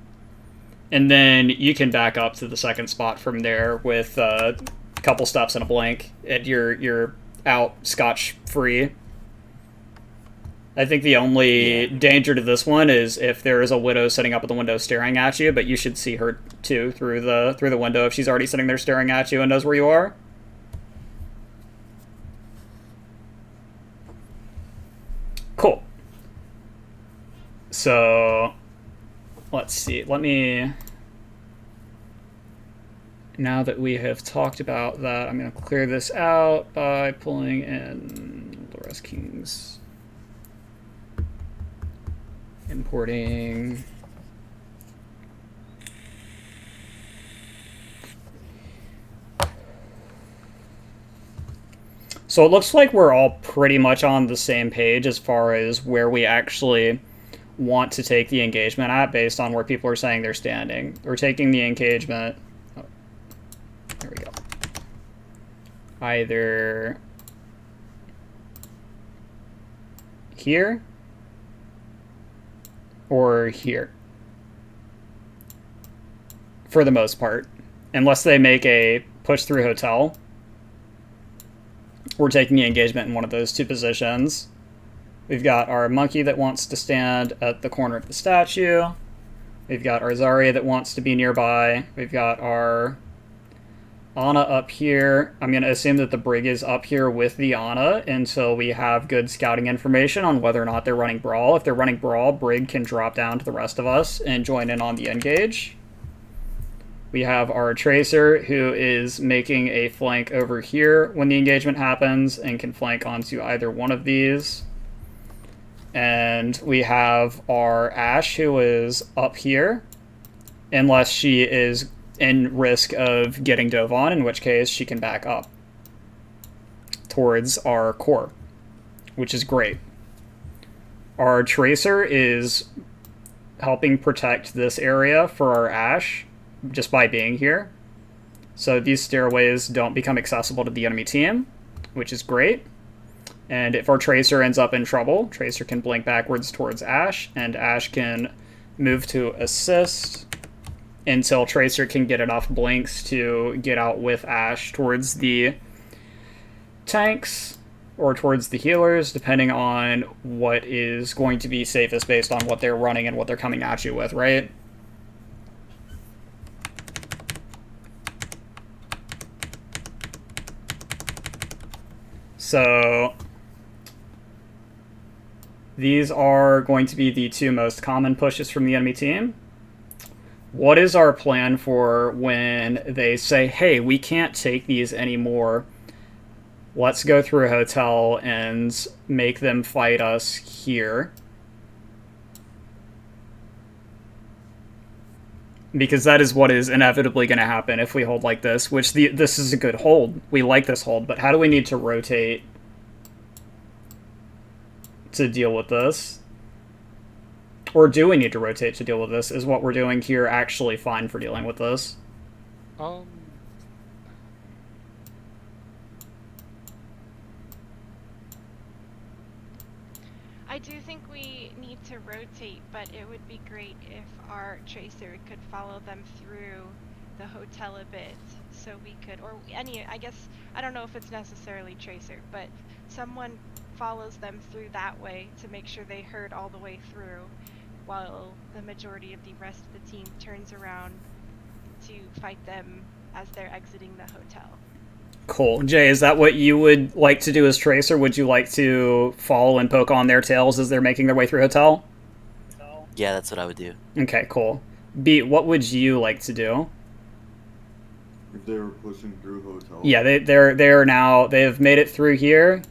Speaker 1: And then you can back up to the second spot from there with a couple steps and a blink. And you're out scotch-free. I think the only danger to this one is if there is a widow sitting up at the window staring at you, but you should see her too through the window if she's already sitting there staring at you and knows where you are. Cool. So, let's see. Now that we have talked about that, I'm going to clear this out by pulling in Laura's Kings. Importing. So it looks like we're all pretty much on the same page as far as where we actually want to take the engagement at based on where people are saying they're standing. We're taking the engagement. Oh, there we go. Either here or here. For the most part. Unless they make a push through hotel. We're taking the engagement in one of those two positions. We've got our monkey that wants to stand at the corner of the statue. We've got our Zarya that wants to be nearby. We've got our Ana up here. I'm going to assume that the Brig is up here with the Ana until we have good scouting information on whether or not they're running Brawl. If they're running Brawl, Brig can drop down to the rest of us and join in on the engage. We have our Tracer, who is making a flank over here when the engagement happens and can flank onto either one of these. And we have our Ash, who is up here, unless she is in risk of getting dove on, in which case she can back up towards our core, which is great. Our Tracer is helping protect this area for our Ash just by being here. So these stairways don't become accessible to the enemy team, which is great. And if our Tracer ends up in trouble, Tracer can blink backwards towards Ash, and Ash can move to assist until Tracer can get enough blinks to get out with Ash towards the tanks or towards the healers, depending on what is going to be safest based on what they're running and what they're coming at you with, right? So these are going to be the two most common pushes from the enemy team. What is our plan for when they say, hey, we can't take these anymore? Let's go through a hotel and make them fight us here. Because that is what is inevitably going to happen if we hold like this, which this is a good hold. We like this hold, but how do we need to rotate to deal with this? Or do we need to rotate to deal with this? Is what we're doing here actually fine for dealing with this?
Speaker 6: I do think we need to rotate, but it would be great if our Tracer could follow them through the hotel a bit, so we could, or any, I guess, I don't know if it's necessarily Tracer, but someone follows them through that way to make sure they herd all the way through, while the majority of the rest of the team turns around to fight them as they're exiting the hotel.
Speaker 1: Cool. Jay, is that what you would like to do as Tracer? Would you like to follow and poke on their tails as they're making their way through hotel?
Speaker 5: Yeah, that's what I would do.
Speaker 1: Okay, cool. Beat, what would you like to do?
Speaker 2: If they were pushing through hotel.
Speaker 1: Yeah, they're now, they've made it through here,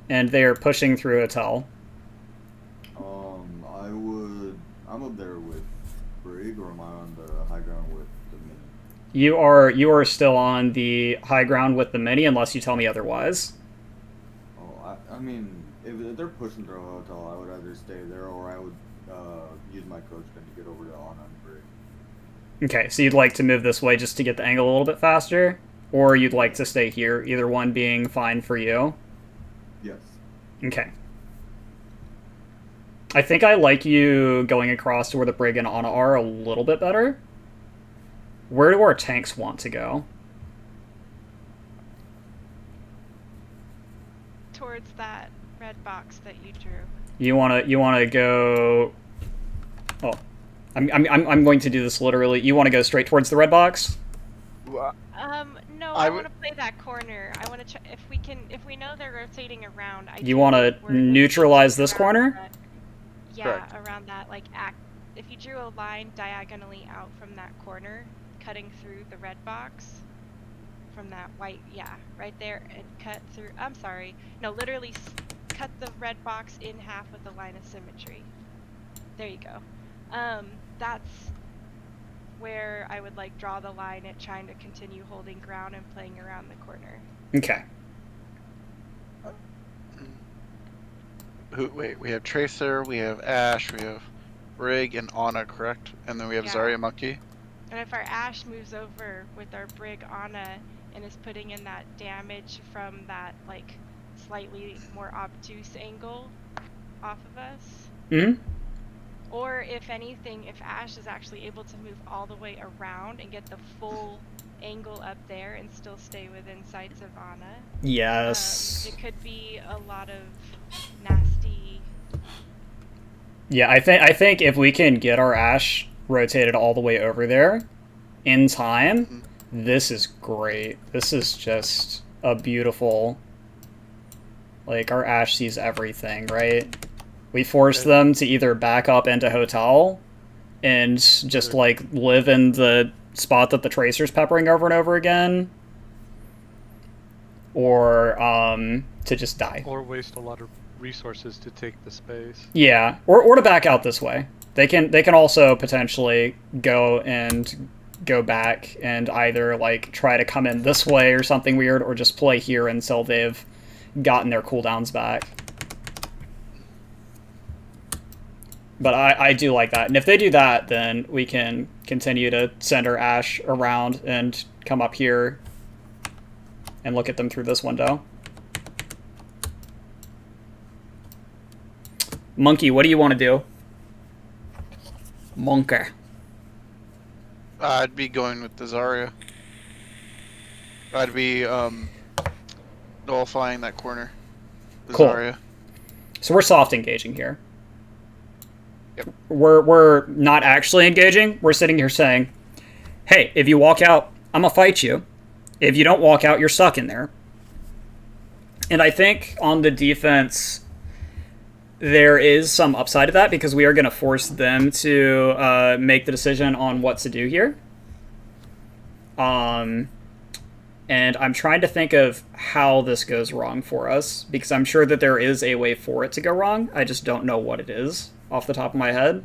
Speaker 1: and they are pushing through hotel.
Speaker 2: I'm up there with Brig, or am I on the high ground with the Mini?
Speaker 1: You are still on the high ground with the Mini, unless you tell me otherwise.
Speaker 2: Oh, I mean, if they're pushing through a hotel, I would either stay there, or I would use my coach gun to get over to Anna and Brig.
Speaker 1: Okay, so you'd like to move this way just to get the angle a little bit faster? Or you'd like to stay here, either one being fine for you?
Speaker 2: Yes.
Speaker 1: Okay. I think I like you going across to where the Brig and Anna are a little bit better. Where do our tanks want to go?
Speaker 6: Towards that red box that you drew.
Speaker 1: You wanna go? Oh, I'm going to do this literally. You want to go straight towards the red box?
Speaker 6: No, I want to play that corner. I want to if we know they're rotating around.
Speaker 1: You want to neutralize this corner?
Speaker 6: Yeah, correct. Around that, like, if you drew a line diagonally out from that corner, cutting through the red box, from that white, yeah, right there, and cut through, I'm sorry, no, literally cut the red box in half with a line of symmetry. There you go. That's where I would, like, draw the line at trying to continue holding ground and playing around the corner.
Speaker 1: Okay.
Speaker 7: Wait, we have Tracer, we have Ash, we have Brig and Anna, correct? And then we have Zarya Monkey.
Speaker 6: And if our Ash moves over with our Brig Anna and is putting in that damage from that, like, slightly more obtuse angle off of us.
Speaker 1: Mm-hmm.
Speaker 6: Or if anything, if Ash is actually able to move all the way around and get the full angle up there and still stay within sights of Anna.
Speaker 1: Yes.
Speaker 6: It could be a lot of nasty.
Speaker 1: Yeah, I think if we can get our Ash rotated all the way over there in time, this is great. This is just a beautiful, like, our Ash sees everything, right? We force them to either back up into hotel and just, like, live in the spot that the Tracer's peppering over and over again, or to just die.
Speaker 4: Or waste a lot of resources to take the space.
Speaker 1: Yeah, or to back out this way. They can also potentially go back and either like try to come in this way or something weird, or just play here until they've gotten their cooldowns back. But I do like that, and if they do that, then we can continue to send our Ash around and come up here and look at them through this window. Monkey, what do you want to do? Monkey.
Speaker 7: I'd be going with the Zarya. I'd be nullifying that corner. The
Speaker 1: Cool.
Speaker 7: Zarya.
Speaker 1: So we're soft engaging here.
Speaker 7: Yep.
Speaker 1: We're not actually engaging. We're sitting here saying, hey, if you walk out, I'm going to fight you. If you don't walk out, you're stuck in there. And I think on the defense, there is some upside to that, because we are going to force them to make the decision on what to do here. And I'm trying to think of how this goes wrong for us, because I'm sure that there is a way for it to go wrong. I just don't know what it is off the top of my head.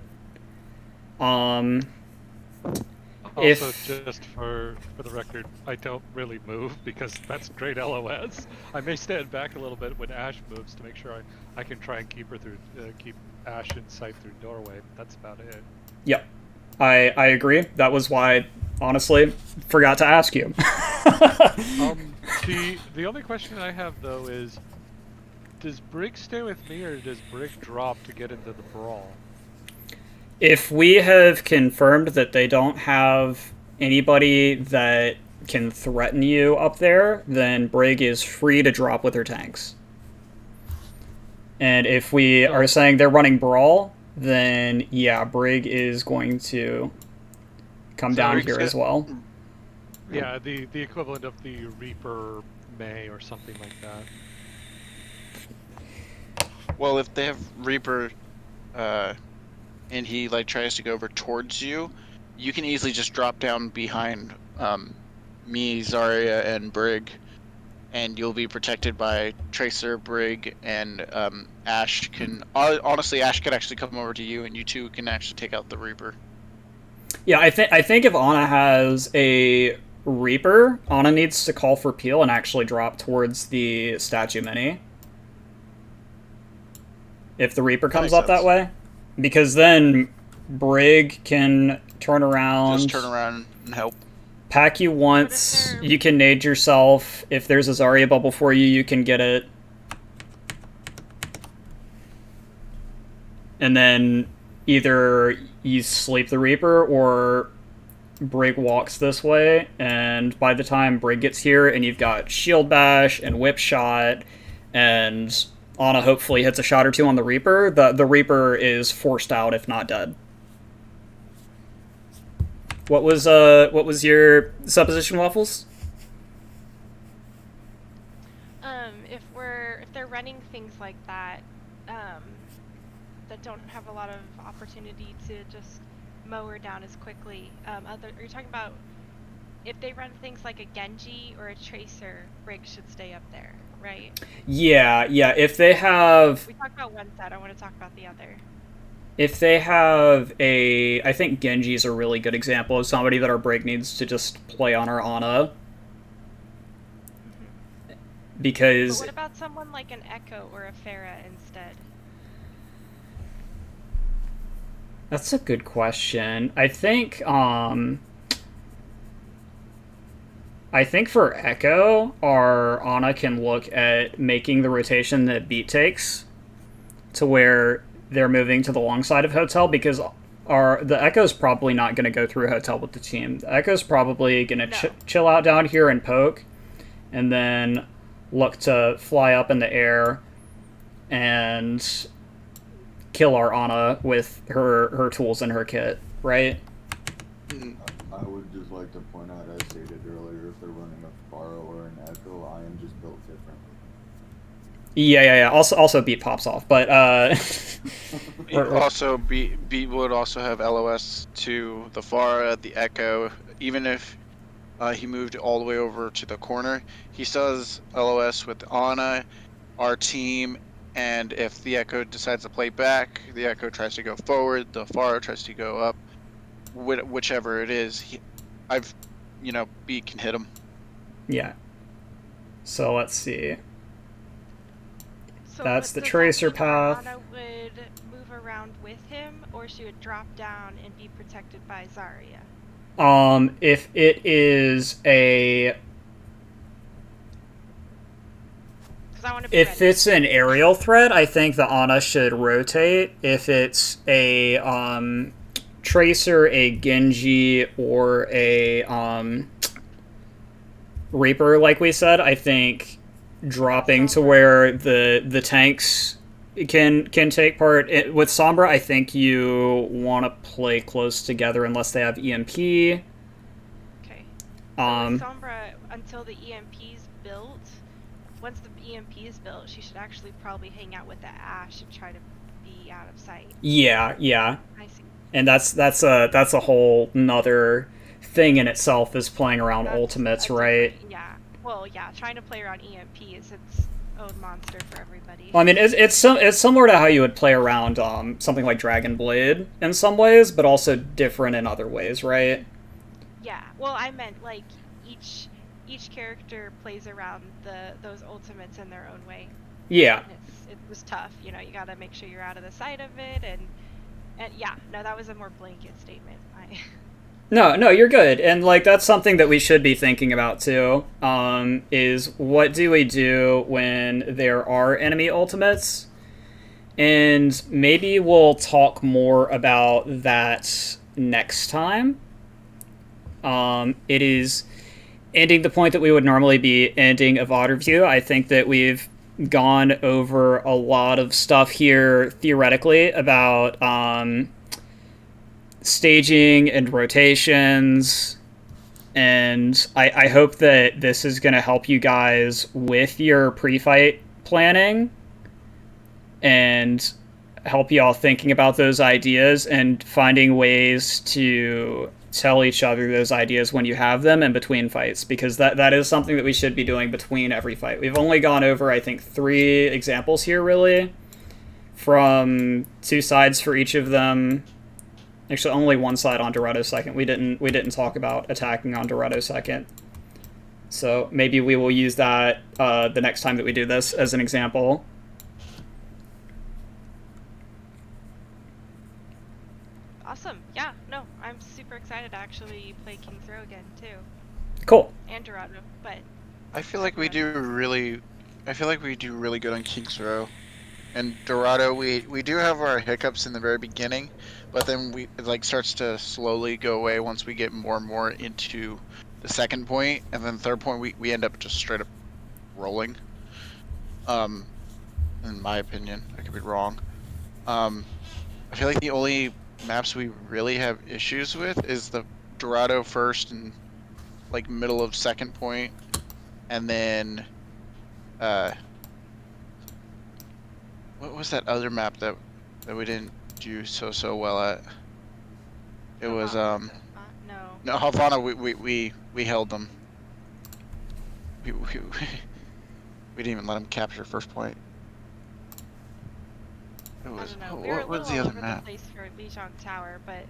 Speaker 4: Also, just for the record, I don't really move because that's great LOS. I may stand back a little bit when Ash moves to make sure I can try and keep her through, keep Ash in sight through doorway. That's about it.
Speaker 1: Yep, I agree. That was why, honestly, forgot to ask you.
Speaker 4: The only question I have though is, does Brig stay with me or does Brig drop to get into the brawl?
Speaker 1: If we have confirmed that they don't have anybody that can threaten you up there, then Brig is free to drop with her tanks. And if we are saying they're running Brawl, then yeah, Brig is going to come down here as well.
Speaker 4: Yeah, the equivalent of the Reaper May or something like that.
Speaker 7: Well, if they have Reaper, and he like tries to go over towards you, you can easily just drop down behind me, Zarya, and Brig, and you'll be protected by Tracer, Brig, and Ash can... honestly, Ash could actually come over to you, and you two can actually take out the Reaper.
Speaker 1: Yeah, I think if Ana has a Reaper, Ana needs to call for Peel and actually drop towards the statue mini. If the Reaper comes up that way. Because then Brig can turn around.
Speaker 7: Just turn around and help.
Speaker 1: Pack you once. You can nade yourself. If there's a Zarya bubble for you, you can get it. And then either you sleep the Reaper or Brig walks this way. And by the time Brig gets here and you've got Shield Bash and Whip Shot and Ana hopefully hits a shot or two on the Reaper, the Reaper is forced out if not dead. What was your supposition, Waffles?
Speaker 6: If they're running things like that, that don't have a lot of opportunity to just mow her down as quickly. Are you talking about if they run things like a Genji or a Tracer, Brig should stay up there, right?
Speaker 1: Yeah. If they have...
Speaker 6: We talked about one set, I want to talk about the other.
Speaker 1: If they have a... I think Genji's a really good example of somebody that our Brig needs to just play on our Ana. Because...
Speaker 6: But what about someone like an Echo or a Pharah instead?
Speaker 1: That's a good question. I think for Echo, our Ana can look at making the rotation that Beat takes to where they're moving to the long side of Hotel, because the Echo's probably not going to go through Hotel with the team. The Echo's probably going to chill out down here and poke, and then look to fly up in the air and kill our Ana with her tools and her kit, right?
Speaker 2: I would just like to point out, as stated earlier, if they're running a Pharah or an Echo, I am just built differently.
Speaker 1: Yeah. Also, Beat pops off, but
Speaker 7: Also, Beat would also have LOS to the Pharah, the Echo. Even if he moved all the way over to the corner, he still has LOS with Ana, our team, and if the Echo decides to play back, the Echo tries to go forward, the Faro tries to go up, whichever it is, B can hit him.
Speaker 1: Yeah. So let's see.
Speaker 6: So
Speaker 1: That's the
Speaker 6: does
Speaker 1: tracer
Speaker 6: that mean our
Speaker 1: path.
Speaker 6: Ana would move around with him, or she would drop down and be protected by Zarya?
Speaker 1: If it is a...
Speaker 6: Because I want to be
Speaker 1: If
Speaker 6: ready.
Speaker 1: it's an aerial threat, I think the Ana should rotate. If it's a Tracer, a Genji, or a Reaper, like we said, I think dropping to where the tanks can take part. With Sombra, I think you want to play close together unless they have EMP.
Speaker 6: Okay. So with Sombra, until the EMP's built, once the EMP is built, she should actually probably hang out with the Ashe and try to be out of sight.
Speaker 1: Yeah.
Speaker 6: I see.
Speaker 1: And that's a whole nother thing in itself, is playing around ultimates, right?
Speaker 6: Yeah. Well, yeah, trying to play around EMP is its own monster for everybody.
Speaker 1: Well, I mean, it's similar to how you would play around something like Dragon Blade in some ways, but also different in other ways, right?
Speaker 6: Yeah. Well, I meant like each character plays around those ultimates in their own way.
Speaker 1: Yeah.
Speaker 6: And it was tough. You know, you got to make sure you're out of the sight of it, and yeah, no, that was a more blanket statement.
Speaker 1: No, you're good. And, like, that's something that we should be thinking about, too, is what do we do when there are enemy ultimates? And maybe we'll talk more about that next time. It is ending the point that we would normally be ending a VOD review. I think that we've gone over a lot of stuff here, theoretically, about staging and rotations, and I hope that this is going to help you guys with your pre-fight planning and help you all thinking about those ideas and finding ways to tell each other those ideas when you have them in between fights, because that is something that we should be doing between every fight. We've only gone over, I think, 3 examples here, really, from 2 sides for each of them. Actually, only 1 side on Dorado second. We didn't talk about attacking on Dorado second. So maybe we will use that the next time that we do this as an example.
Speaker 6: Awesome. Yeah. No, I'm super excited to actually play King's Row again too.
Speaker 1: Cool.
Speaker 6: And Dorado, but
Speaker 7: I feel like we do really good on King's Row. And Dorado, we do have our hiccups in the very beginning, but then it like starts to slowly go away once we get more and more into the second point, and then third point we end up just straight up rolling. In my opinion, I could be wrong. I feel like the only maps we really have issues with is the Dorado first and like middle of second point, and then what was that other map that we didn't do so well at? It was
Speaker 6: no.
Speaker 7: No, Havana. We held them. We didn't even let them capture first point. It was,
Speaker 6: I don't know. We were a
Speaker 7: what was the
Speaker 6: little
Speaker 7: other
Speaker 6: over
Speaker 7: map?
Speaker 6: the place for Lijiang Tower, but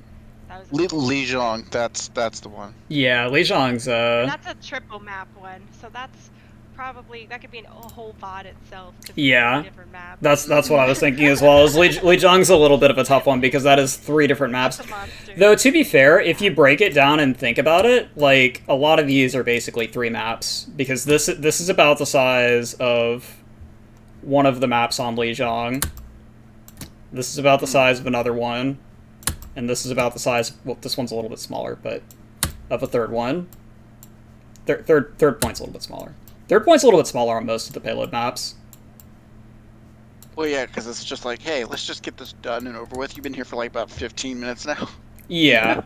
Speaker 6: that was
Speaker 7: Little Lijiang. That's the one.
Speaker 1: Yeah, Lijiang's
Speaker 6: that's a triple map one, so that's probably that could be a whole VOD itself. 'Cause
Speaker 1: Yeah.
Speaker 6: it's 3 different maps.
Speaker 1: That's what I was thinking as well. Is Lijiang's a little bit of a tough one because that is 3 different maps.
Speaker 6: That's a monster.
Speaker 1: Though, to be fair, if you break it down and think about it, like, a lot of these are basically 3 maps, because this is about the size of one of the maps on Lijiang. This is about the size of another one, and this is about the size. Well, this one's a little bit smaller, but of a third one. Third point's a little bit smaller. Third point's a little bit smaller on most of the payload maps.
Speaker 7: Well, yeah, because it's just like, hey, let's just get this done and over with. You've been here for like about 15 minutes now.
Speaker 1: Yeah.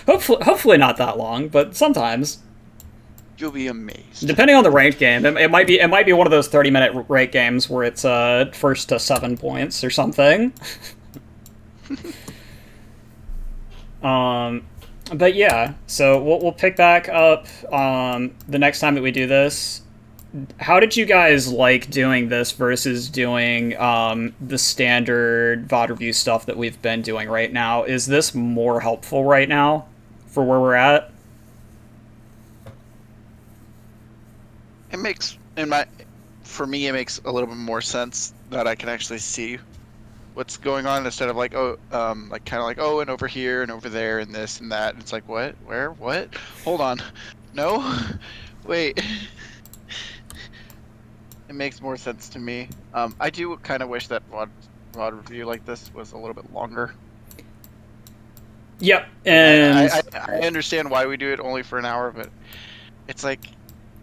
Speaker 1: Hopefully not that long, but sometimes.
Speaker 7: You'll be amazed.
Speaker 1: Depending on the ranked game, it might be one of those 30-minute ranked games where it's first to 7 points or something. But yeah, so we'll pick back up the next time that we do this. how did you guys like doing this versus doing the standard VOD review stuff that we've been doing right now? Is this more helpful right now for where we're at?
Speaker 7: It makes for me it makes a little bit more sense that I can actually see what's going on instead of like like kind of like and over here and over there and this and that. It's like what, where, what? Hold on, no, wait. It makes more sense to me. I do kind of wish that VOD review like this was a little bit longer.
Speaker 1: Yep, and
Speaker 7: I understand why we do it only for an hour, but it's like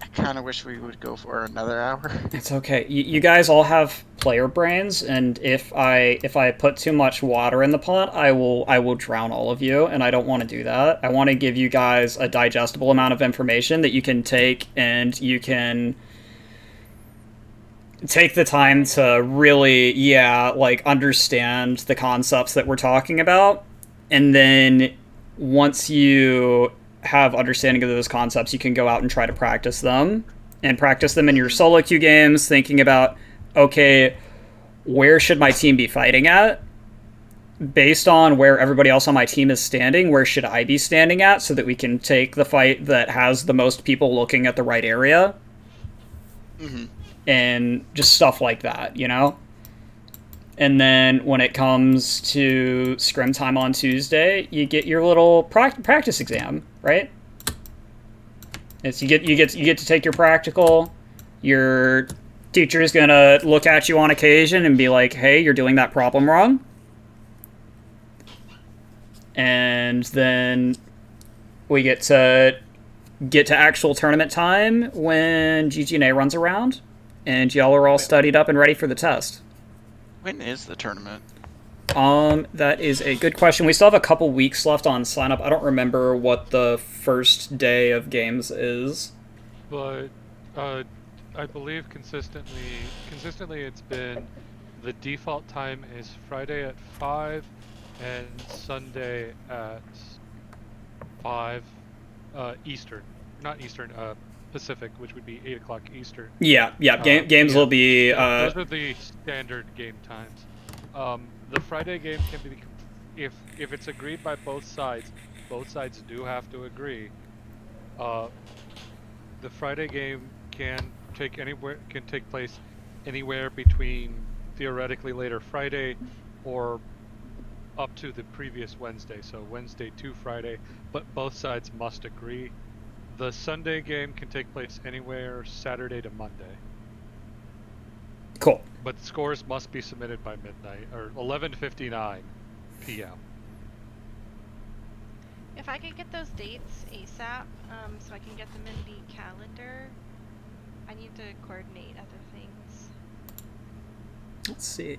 Speaker 7: I kind of wish we would go for another hour.
Speaker 1: it's okay. You guys all have player brains, and if I put too much water in the pot, I will drown all of you, and I don't want to do that. I want to give you guys a digestible amount of information that you can take, and you can take the time to really, like understand the concepts that we're talking about, and then once you have understanding of those concepts, you can go out and try to practice them in your solo queue games, thinking about, okay, where should my team be fighting at? Based on where everybody else on my team is standing, where should I be standing at so that we can take the fight that has the most people looking at the right area?
Speaker 7: Mm-hmm.
Speaker 1: And just stuff like that, you know? And then when it comes to scrim time on Tuesday, you get your little practice exam, right? It's you get to take your practical. Your teacher is gonna look at you on occasion and be like, "Hey, you're doing that problem wrong." And then we get to actual tournament time when GGNA runs around, and y'all are all studied up and ready for the test.
Speaker 7: When is the tournament?
Speaker 1: That is a good question. We still have a couple weeks left on sign up. I don't remember what the first day of games is.
Speaker 4: But I believe consistently it's been the default time is Friday at 5 and Sunday at 5 Eastern. Not Eastern, Pacific, which would be 8 o'clock Eastern.
Speaker 1: Yeah. Games will be.
Speaker 4: Those are the standard game times. The Friday game can be, if it's agreed by both sides do have to agree. The Friday game can take place anywhere between theoretically later Friday or up to the previous Wednesday, so Wednesday to Friday, but both sides must agree. The Sunday game can take place anywhere Saturday to Monday.
Speaker 1: Cool.
Speaker 4: But scores must be submitted by midnight, or 11:59 p.m.
Speaker 6: If I could get those dates ASAP, so I can get them in the calendar, I need to coordinate other things.
Speaker 1: Let's see.